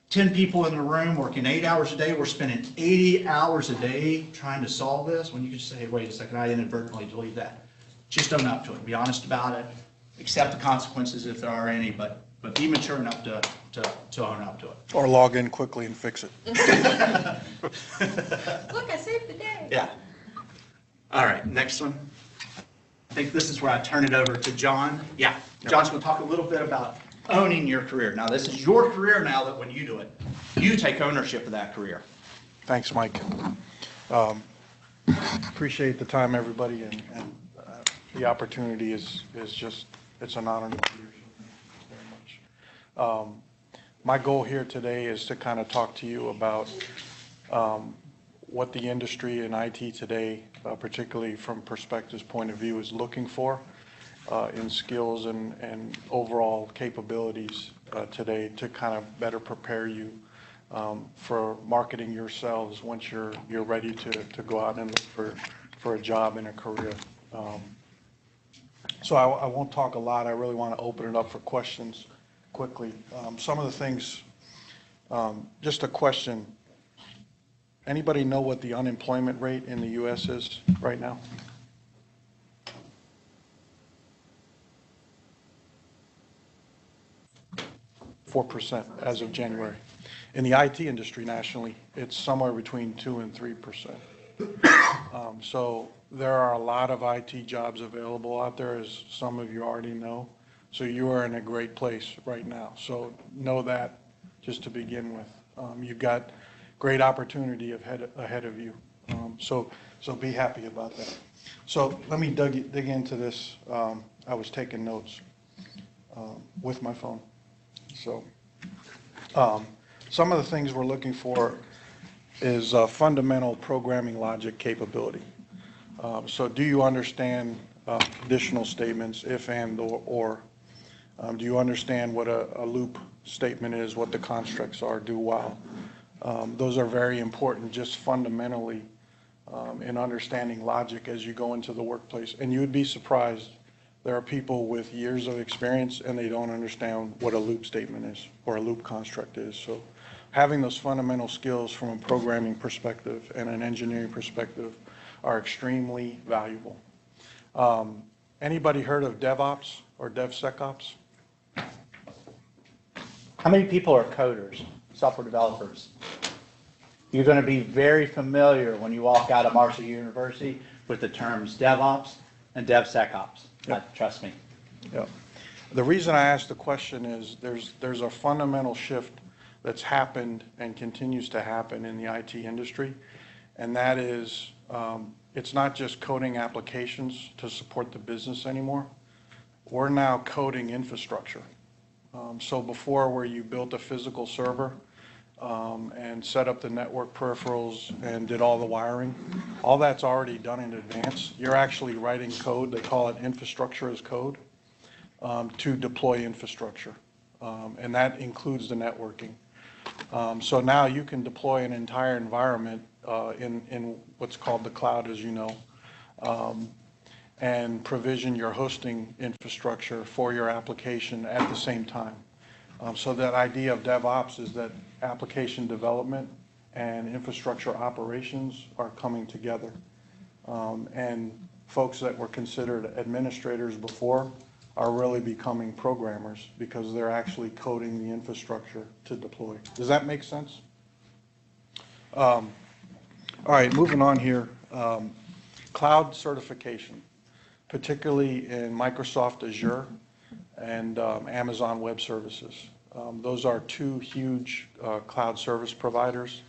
10 people in the room working 8 hours a day. We're spending 80 hours a day trying to solve this when you can just say, hey, wait a second, I inadvertently deleted that. Just own up to it. Be honest about it. Accept the consequences if there are any, but be mature enough to own up to it. Or log in quickly and fix it. Look, I saved the day. Yeah. All right, next one. I think this is where I turn it over to John. Yeah, John's going to talk a little bit about owning your career. Now, this is your career now that when you do it, you take ownership of that career. Thanks, Mike. Appreciate the time, everybody, and the opportunity is just, it's an honor to be here. Very much. My goal here today is to kind of talk to you about what the industry in IT today, particularly from Perspective's point of view, is looking for in skills and overall capabilities today to kind of better prepare you for marketing yourselves once you're ready to go out and look for a job and a career. So I won't talk a lot. I really want to open it up for questions quickly. Some of the things, just a question. Anybody know what the unemployment rate in the U.S. is right now? %, as of January. In the IT industry nationally, it's somewhere between 2 and 3%. So there are a lot of IT jobs available out there, as some of you already know. So you are in a great place right now. So know that just to begin with. You've got great opportunity ahead of you. So be happy about that. So let me dig into this. I was taking notes with my phone. So some of the things we're looking for is fundamental programming logic capability. So do you understand conditional statements, if, and, or? Do you understand what a loop statement is, what the constructs are, do, while? Those are very important just fundamentally in understanding logic as you go into the workplace. And you would be surprised, there are people with years of experience and they don't understand what a loop statement is or a loop construct is. So having those fundamental skills from a programming perspective and an engineering perspective are extremely valuable. Anybody heard of DevOps or DevSecOps? How many people are coders, software developers? You're going to be very familiar when you walk out of Marshall University with the terms DevOps and DevSecOps. Yep. Trust me. Yeah. The reason I asked the question is there's a fundamental shift that's happened and continues to happen in the IT industry, and that is it's not just coding applications to support the business anymore. We're now coding infrastructure. So before, where you built a physical server and set up the network peripherals and did all the wiring, all that's already done in advance. You're actually writing code, they call it infrastructure as code, to deploy infrastructure. And that includes the networking. So now you can deploy an entire environment in what's called the cloud, as you know, and provision your hosting infrastructure for your application at the same time. So that idea of DevOps is that application development and infrastructure operations are coming together. And folks that were considered administrators before are really becoming programmers because they're actually coding the infrastructure to deploy. Does that make sense? All right, moving on here. Cloud certification, particularly in Microsoft Azure and Amazon Web Services. Those are two huge cloud service providers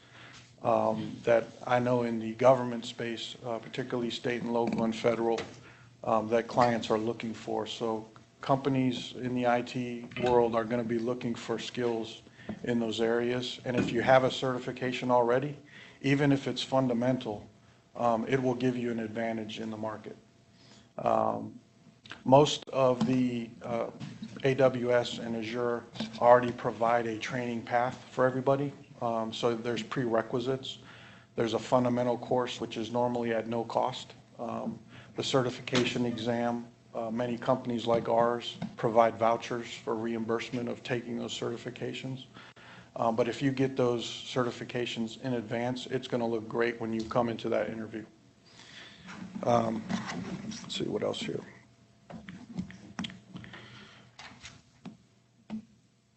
that I know in the government space, particularly state and local and federal, that clients are looking for. So companies in the IT world are going to be looking for skills in those areas. And if you have a certification already, even if it's fundamental, it will give you an advantage in the market. Most of the AWS and Azure already provide a training path for everybody. So there's prerequisites. There's a fundamental course, which is normally at no cost. The certification exam, many companies like ours provide vouchers for reimbursement of taking those certifications. But if you get those certifications in advance, it's going to look great when you come into that interview. Let's see what else here.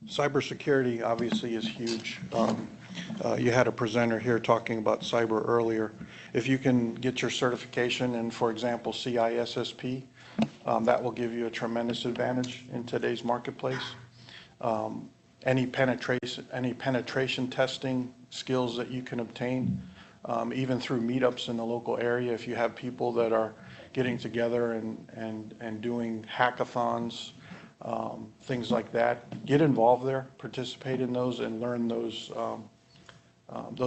Cybersecurity obviously is huge. You had a presenter here talking about cyber earlier. If you can get your certification in, for example, CISSP, that will give you a tremendous advantage in today's marketplace. Any penetration testing skills that you can obtain, even through meetups in the local area, if you have people that are getting together and doing hackathons, things like that, get involved there, participate in those, and learn those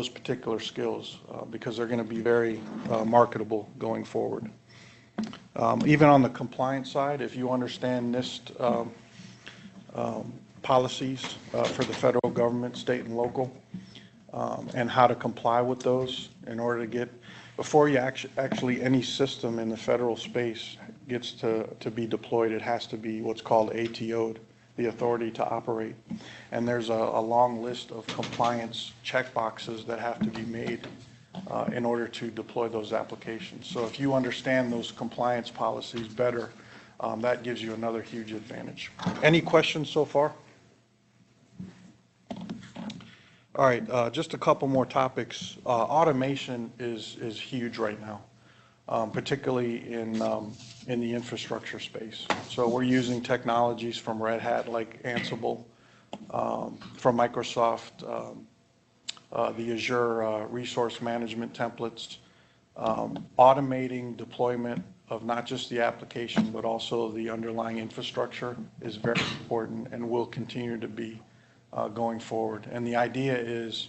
particular skills because they're going to be very marketable going forward. Even on the compliance side, if you understand NIST policies for the federal government, state and local, and how to comply with those in order to get, before you actually any system in the federal space gets to be deployed, it has to be what's called ATO'd, the authority to operate. And there's a long list of compliance checkboxes that have to be made in order to deploy those applications. So if you understand those compliance policies better, that gives you another huge advantage. Any questions so far? All right, just a couple more topics. Automation is huge right now, particularly in the infrastructure space. So we're using technologies from Red Hat like Ansible, from Microsoft, the Azure resource management templates, automating deployment of not just the application but also the underlying infrastructure is very important and will continue to be going forward. And the idea is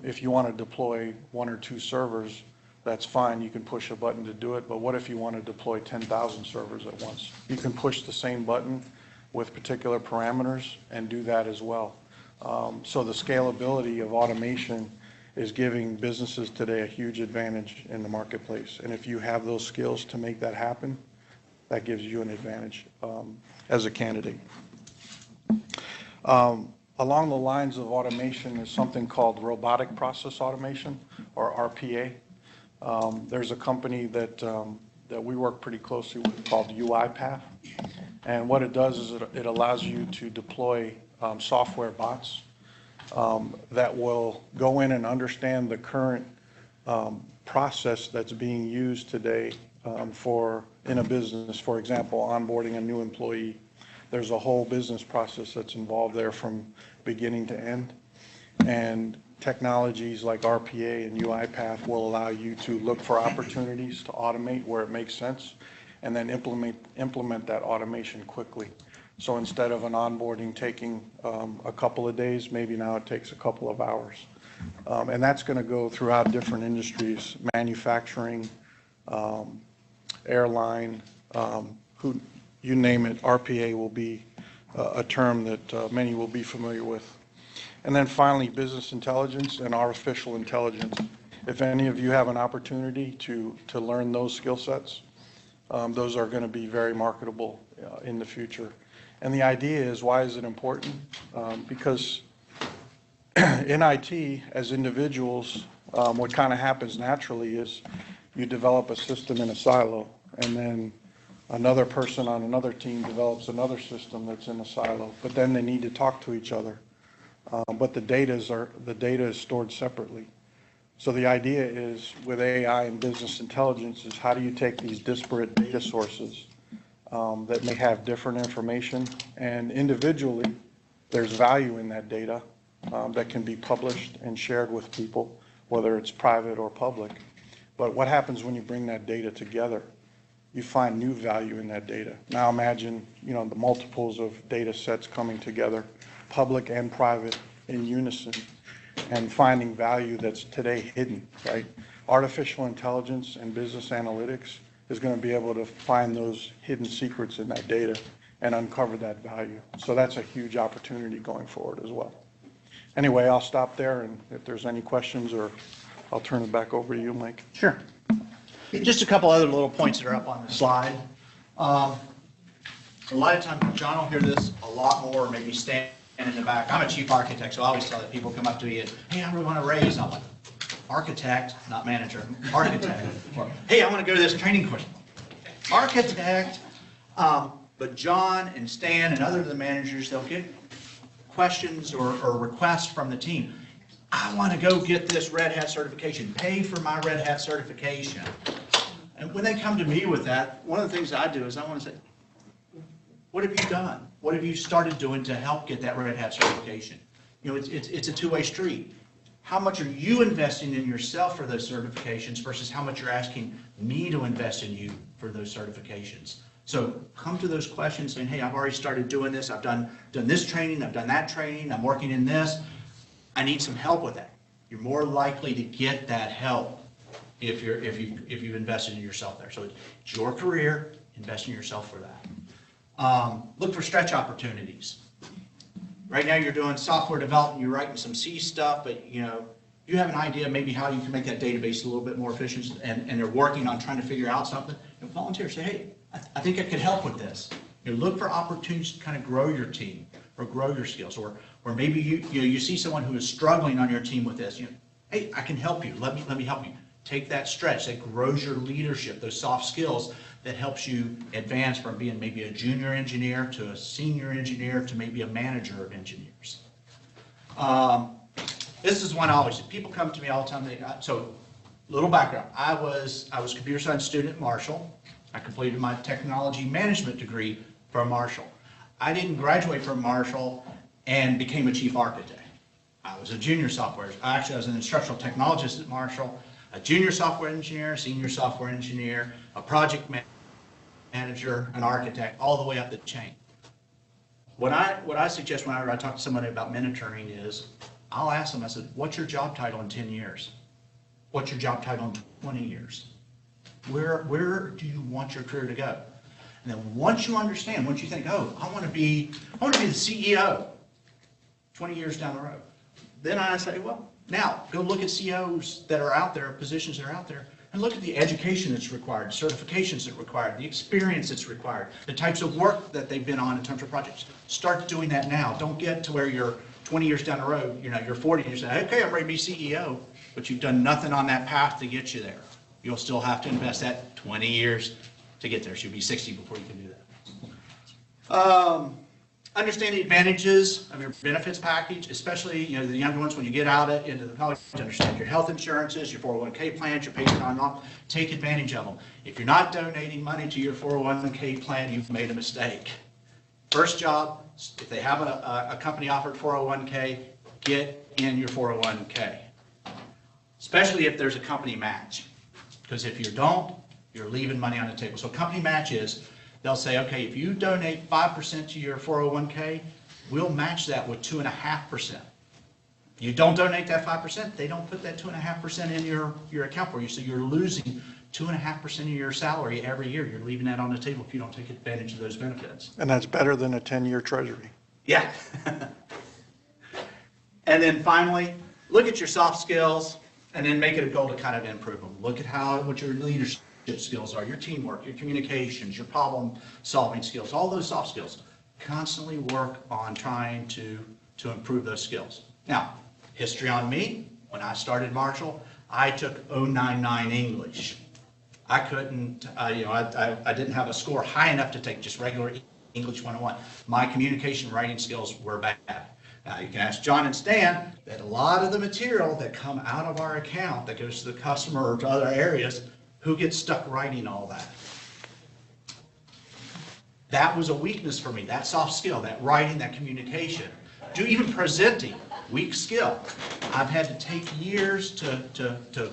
if you want to deploy 1 or 2 servers, that's fine, you can push a button to do it, but what if you want to deploy 10,000 servers at once? You can push the same button with particular parameters and do that as well. So the scalability of automation is giving businesses today a huge advantage in the marketplace. And if you have those skills to make that happen, that gives you an advantage as a candidate. Along the lines of automation is something called robotic process automation, or RPA. There's a company that we work pretty closely with called UiPath. And what it does is it allows you to deploy software bots that will go in and understand the current process that's being used today in a business. For example, onboarding a new employee. There's a whole business process that's involved there from beginning to end. And technologies like RPA and UiPath will allow you to look for opportunities to automate where it makes sense, and then implement that automation quickly. So instead of an onboarding taking a couple of days, maybe now it takes a couple of hours. And that's going to go throughout different industries, manufacturing, airline, you name it. RPA will be a term that many will be familiar with. And then finally, business intelligence and artificial intelligence. If any of you have an opportunity to learn those skill sets, those are going to be very marketable in the future. And the idea is, why is it important? Because in IT, as individuals, what kind of happens naturally is you develop a system in a silo, and then another person on another team develops another system that's in a silo, but then they need to talk to each other. But the data is stored separately. So the idea is, with AI and business intelligence, is how do you take these disparate data sources that may have different information, and individually there's value in that data that can be published and shared with people, whether it's private or public. But what happens when you bring that data together? You find new value in that data. Now imagine, the multiples of data sets coming together, public and private in unison, and finding value that's today hidden, right? Artificial intelligence and business analytics is going to be able to find those hidden secrets in that data and uncover that value. So that's a huge opportunity going forward as well. Anyway, I'll stop there, and if there's any questions, or I'll turn it back over to you, Mike. Sure. Just a couple other little points that are up on the slide. A lot of times, John will hear this a lot more, maybe stand in the back. I'm a chief architect, so I always tell that people come up to me and, hey, I really want to raise. I'm like, architect, not manager, architect. Or, hey, I want to go to this training course. Architect. But John and Stan and other of the managers, they'll get questions or requests from the team. I want to go get this Red Hat certification, pay for my Red Hat certification. And when they come to me with that, one of the things I do is I want to say, what have you done? What have you started doing to help get that Red Hat certification? It's a two-way street. How much are you investing in yourself for those certifications versus how much you're asking me to invest in you for those certifications? So come to those questions saying, hey, I've already started doing this. I've done this training. I've done that training. I'm working in this. I need some help with that. You're more likely to get that help if you've invested in yourself there. So it's your career, invest in yourself for that. Look for stretch opportunities. Right now you're doing software development, you're writing some C stuff, but you have an idea maybe how you can make that database a little bit more efficient, and they're working on trying to figure out something. Volunteer, say, hey, I think I could help with this. Look for opportunities to kind of grow your team or grow your skills, or maybe you see someone who is struggling on your team with this. Hey, I can help you. Let me help you. Take that stretch that grows your leadership, those soft skills that helps you advance from being maybe a junior engineer to a senior engineer to maybe a manager of engineers. This is one I always, people come to me all the time. So, little background. I was a computer science student at Marshall. I completed my technology management degree from Marshall. I didn't graduate from Marshall and became a chief architect. I was a junior software. Actually, I was an instructional technologist at Marshall, a junior software engineer, senior software engineer, a project manager, an architect, all the way up the chain. What I suggest whenever I talk to somebody about mentoring is, I'll ask them, I said, what's your job title in 10 years? What's your job title in 20 years? Where do you want your career to go? And then once you understand, once you think, oh, I want to be the CEO 20 years down the road, then I say, well, now go look at CEOs that are out there, positions that are out there, and look at the education that's required, certifications that's required, the experience that's required, the types of work that they've been on in terms of projects. Start doing that now. Don't get to where you're 20 years down the road, you're 40 and you say, okay, I'm ready to be CEO, but you've done nothing on that path to get you there. You'll still have to invest that 20 years to get there. So you'll be 60 before you can do that. Understand the advantages of your benefits package, especially the younger ones when you get out into the college, to understand your health insurances, your 401k plans, your paid time off. Take advantage of them. If you're not donating money to your 401k plan, you've made a mistake. First job, if they have a company offered 401k, get in your 401k, especially if there's a company match. Because if you don't, you're leaving money on the table. So company match is, they'll say, okay, if you donate 5% to your 401k, we'll match that with 2.5%. You don't donate that 5%, they don't put that 2.5% in your account for you, so you're losing 2.5% of your salary every year. You're leaving that on the table if you don't take advantage of those benefits. And that's better than a 10-year treasury. Yeah. And then finally, look at your soft skills and then make it a goal to kind of improve them. Look at what your leadership skills are, your teamwork, your communications, your problem-solving skills, all those soft skills. Constantly work on trying to improve those skills. Now, history on me, when I started Marshall, I took 099 English. I couldn't, I didn't have a score high enough to take just regular English 101. My communication writing skills were bad. Now, you can ask John and Stan that a lot of the material that come out of our account that goes to the customer or to other areas, who gets stuck writing all that? That was a weakness for me, that soft skill, that writing, that communication. Do even presenting, weak skill. I've had to take years to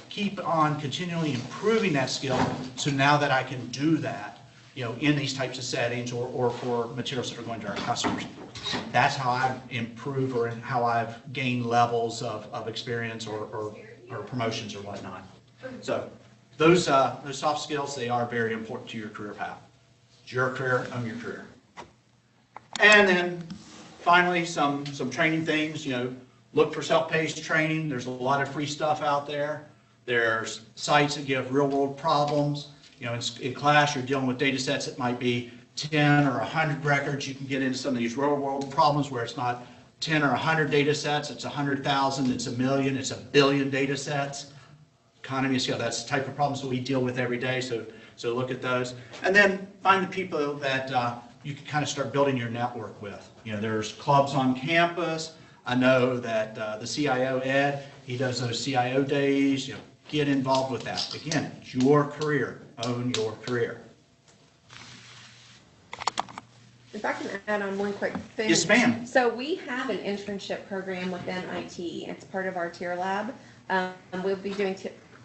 keep on continually improving that skill, so now that I can do that, in these types of settings or for materials that are going to our customers. That's how I've improved or how I've gained levels of experience or promotions or whatnot. So those soft skills, they are very important to your career path. It's your career, own your career. And then finally, some training things, look for self-paced training. There's a lot of free stuff out there. There's sites that give real-world problems. In class, you're dealing with data sets that might be 10 or 100 records. You can get into some of these real-world problems where it's not 10 or 100 data sets, it's 100,000, it's 1,000,000, it's 1,000,000,000 data sets. Economy of scale, that's the type of problems that we deal with every day, so look at those. And then find the people that you can kind of start building your network with. There's clubs on campus. I know that the CIO, Ed, he does those CIO days. Get involved with that. Again, it's your career. Own your career. If I can add on one quick thing. Yes, ma'am. So we have an internship program within IT. It's part of our tier lab. We'll be doing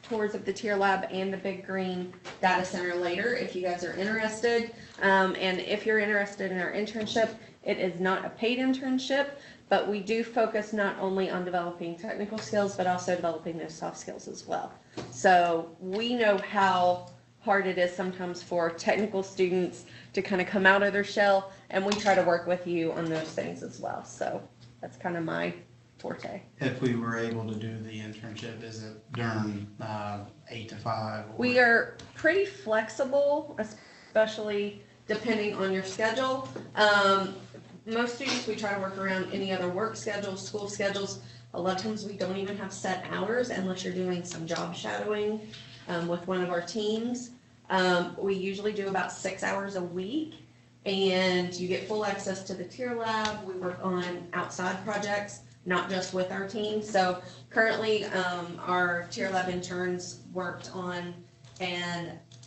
tours of the tier lab and the Big Green Data Center later if you guys are interested. And if you're interested in our internship, it is not a paid internship, but we do focus not only on developing technical skills, but also developing those soft skills as well. So we know how hard it is sometimes for technical students to kind of come out of their shell, and we try to work with you on those things as well. So that's kind of my forte. If we were able to do the internship, is it during 8 to 5? We are pretty flexible, especially depending on your schedule. Most students, we try to work around any other work schedules, school schedules. A lot of times we don't even have set hours unless you're doing some job shadowing with one of our teams. We usually do about 6 hours a week, and you get full access to the tier lab. We work on outside projects, not just with our team. So currently, our tier lab interns worked on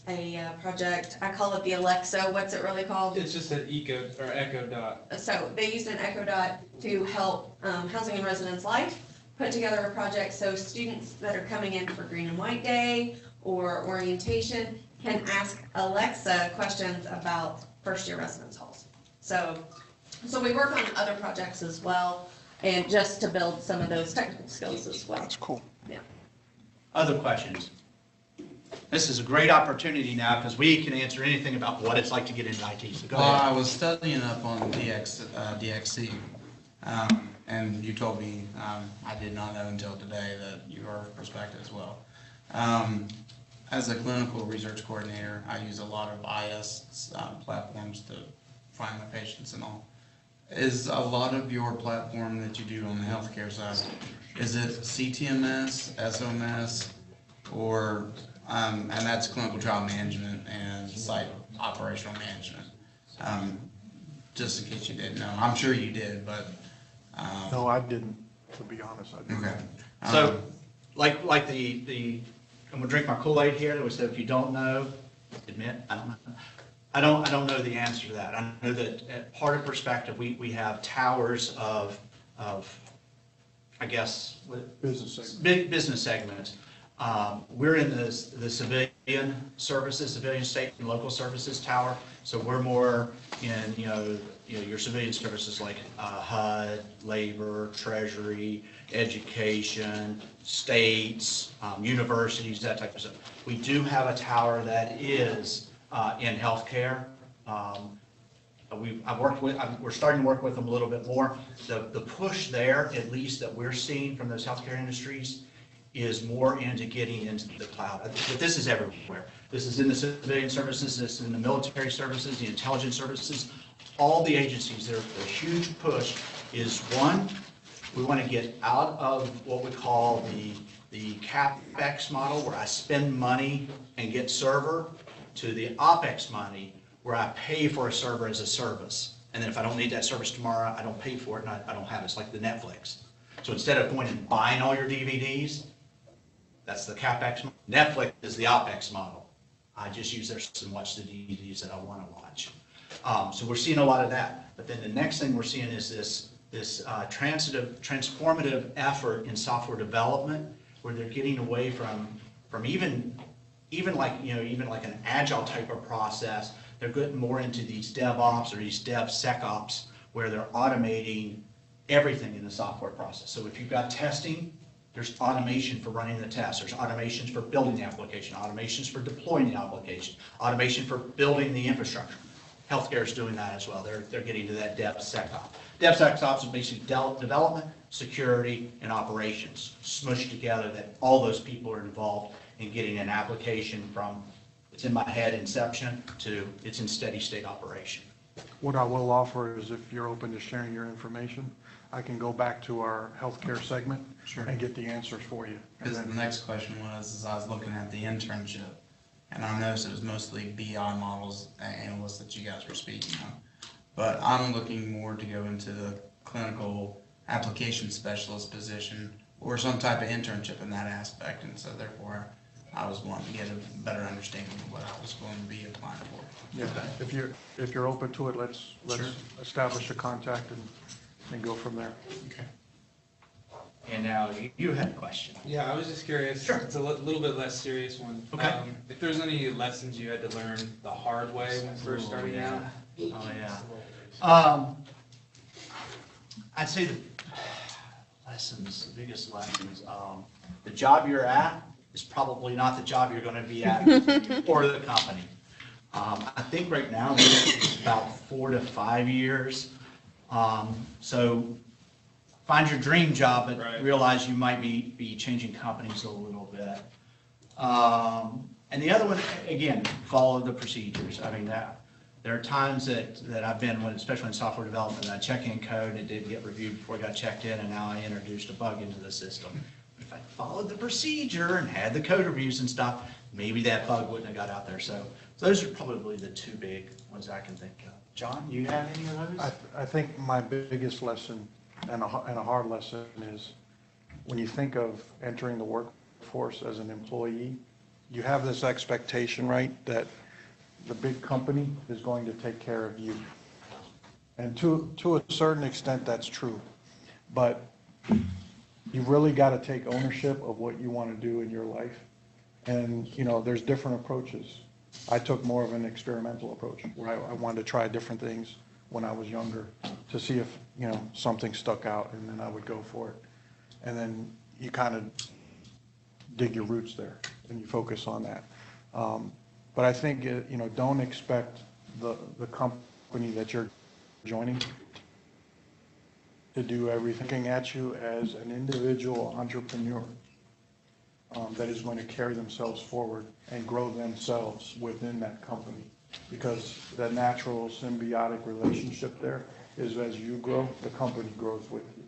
a project. I call it the Alexa. What's it really called? It's just an Echo Dot. So they used an Echo Dot to help Housing and Residence Life put together a project so students that are coming in for Green and White Day or orientation can ask Alexa questions about first-year residence halls. So we work on other projects as well, and just to build some of those technical skills as well. That's cool. Yeah. Other questions? This is a great opportunity now because we can answer anything about what it's like to get into IT. So go Well, I ahead. was studying up on DXC, and you told me, I did not know until today that you are Perspecta as well. As a clinical research coordinator, I use a lot of IS platforms to find my patients and all. Is a lot of your platform that you do on the healthcare side, is it CTMS, SOMS, or, and that's clinical trial management and site operational management? Just in case you didn't know, I'm sure you did, but. No, I didn't, to be honest. I didn't. Okay. So, like I'm gonna drink my Kool-Aid here. That we said, if you don't know, admit I don't know. I don't know the answer to that. I know that at part of Perspective, we have towers of I guess, what, Business segment. big business segments. We're in the civilian services, civilian state and local services tower. So we're more in, your civilian services like HUD, labor, treasury, education, states, universities, that type of stuff. We do have a tower that is in healthcare. We're starting to work with them a little bit more. The push there, at least that we're seeing from those healthcare industries, is more into getting into the cloud. But this is everywhere. This is in the civilian services, this is in the military services, the intelligence services, all the agencies. There's a huge push is, one, we want to get out of what we call the CapEx model, where I spend money and get server, to the OpEx money, where I pay for a server as a service. And then if I don't need that service tomorrow, I don't pay for it and I don't have it. It's like the Netflix. So instead of going and buying all your DVDs, that's the CapEx. Netflix is the OpEx model. I just use theirs and watch the DVDs that I want to watch. So we're seeing a lot of that. But then the next thing we're seeing is this transformative effort in software development, where they're getting away from even like an agile type of process. They're getting more into these DevOps or these DevSecOps, where they're automating everything in the software process. So if you've got testing, there's automation for running the test. There's automations for building the application, automations for deploying the application, automation for building the infrastructure. Healthcare is doing that as well. They're getting to that DevSecOps. DevSecOps is basically development, security, and operations smushed together, that all those people are involved in getting an application from it's in my head inception to it's in steady state operation. What I will offer is, if you're open to sharing your information, I can go back to our healthcare segment and get the answers for you. Because the next question was, I was looking at the internship, and I noticed it was mostly BI models and analysts that you guys were speaking on. But I'm looking more to go into the clinical application specialist position, or some type of internship in that aspect, and so therefore I was wanting to get a better understanding of what I was going to be applying for. Yeah, if you're open to it, let's Sure. establish a contact and go from there. Okay. And now you had a question. Yeah, I was just curious. Sure. It's a little bit less serious one. Okay. If there's any lessons you had to learn the hard way when first starting out. Oh, yeah. I'd say the biggest lessons, the job you're at is probably not the job you're going to be at or the company. I think right now it's about 4 to 5 years. So find your dream job, but Right. realize you might be changing companies a little bit. And the other one, again, follow the procedures. I mean, there are times that I've been, especially in software development, I check in code and it didn't get reviewed before it got checked in, and now I introduced a bug into the system. If I followed the procedure and had the code reviews and stuff, maybe that bug wouldn't have got out there. So those are probably the two big ones I can think of. John, you have any of those? I think my biggest lesson and a hard lesson is, when you think of entering the workforce as an employee, you have this expectation, right, that the big company is going to take care of you. And to a certain extent, that's true. But you really got to take ownership of what you want to do in your life. And, there's different approaches. I took more of an experimental approach, where I wanted to try different things when I was younger to see if, something stuck out, and then I would go for it. And then you kind of dig your roots there and you focus on that. But I think, don't expect the company that you're joining to do everything at you as an individual entrepreneur that is going to carry themselves forward and grow themselves within that company. Because the natural symbiotic relationship there is, as you grow, the company grows with you.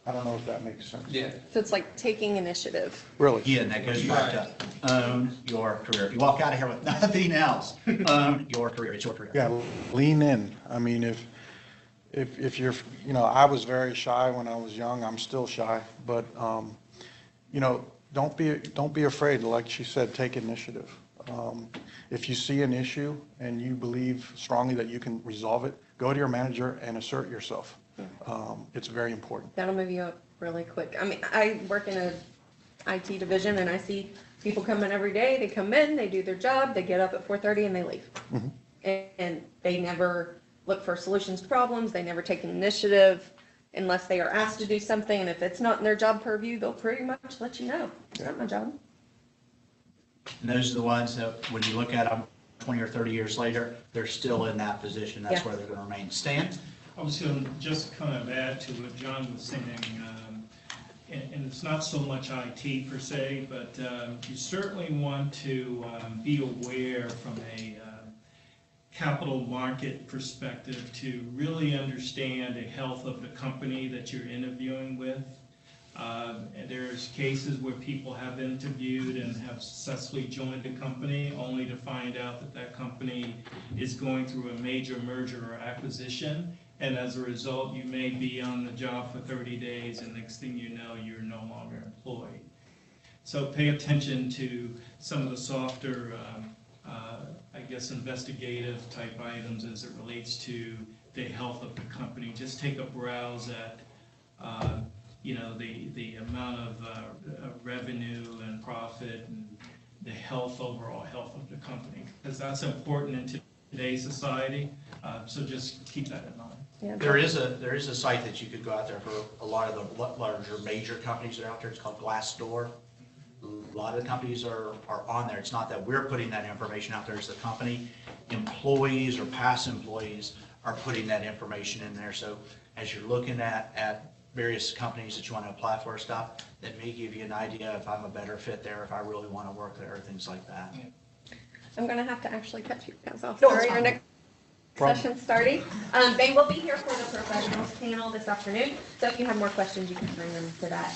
I don't know if that makes sense. Yeah. So it's like taking initiative. Really? Yeah, and that goes back to own your career. If you walk out of here with nothing else, own your career. It's your career. Yeah, lean in. I mean, if you're, I was very shy when I was young. I'm still shy, but don't be afraid. Like she said, take initiative. If you see an issue and you believe strongly that you can resolve it, go to your manager and assert yourself. It's very important. That'll move you up really quick. I mean, I work in a IT division and I see people come in every day. They come in, they do their job, they get up at 4:30 and they leave. And they never look for solutions to problems. They never take an initiative unless they are asked to do something. And if it's not in their job purview, they'll pretty much let you know. It's not my job. And those are the ones that, when you look at them 20 or 30 years later, they're still in that position. That's Yeah. where they're going to remain. Stan? I was going to just kind of add to what John was saying, and it's not so much IT per se, but you certainly want to be aware from a capital market perspective to really understand the health of the company that you're interviewing with. And there's cases where people have interviewed and have successfully joined the company only to find out that that company is going through a major merger or acquisition. And as a result, you may be on the job for 30 days and next thing you know, you're no longer employed. So pay attention to some of the softer, I guess, investigative type items as it relates to the health of the company. Just take a browse at, the amount of revenue and profit and the overall health of the company, because that's important in today's society. So just keep that in mind. Yeah, There is a site that you could go out there for a lot of the larger major companies that are out there. It's called Glassdoor. A lot of the companies are on there. It's not that we're putting that information out there, it's the company. Employees or past employees are putting that information in there. So as you're looking at various companies that you want to apply for stuff, that may give you an idea if I'm a better fit there, if I really want to work there, things like that. I'm going to have to actually cut you guys off. No, it's Sorry, our fine. next session starting. They will be here for the professionals panel this afternoon. So if you have more questions, you can bring them to that.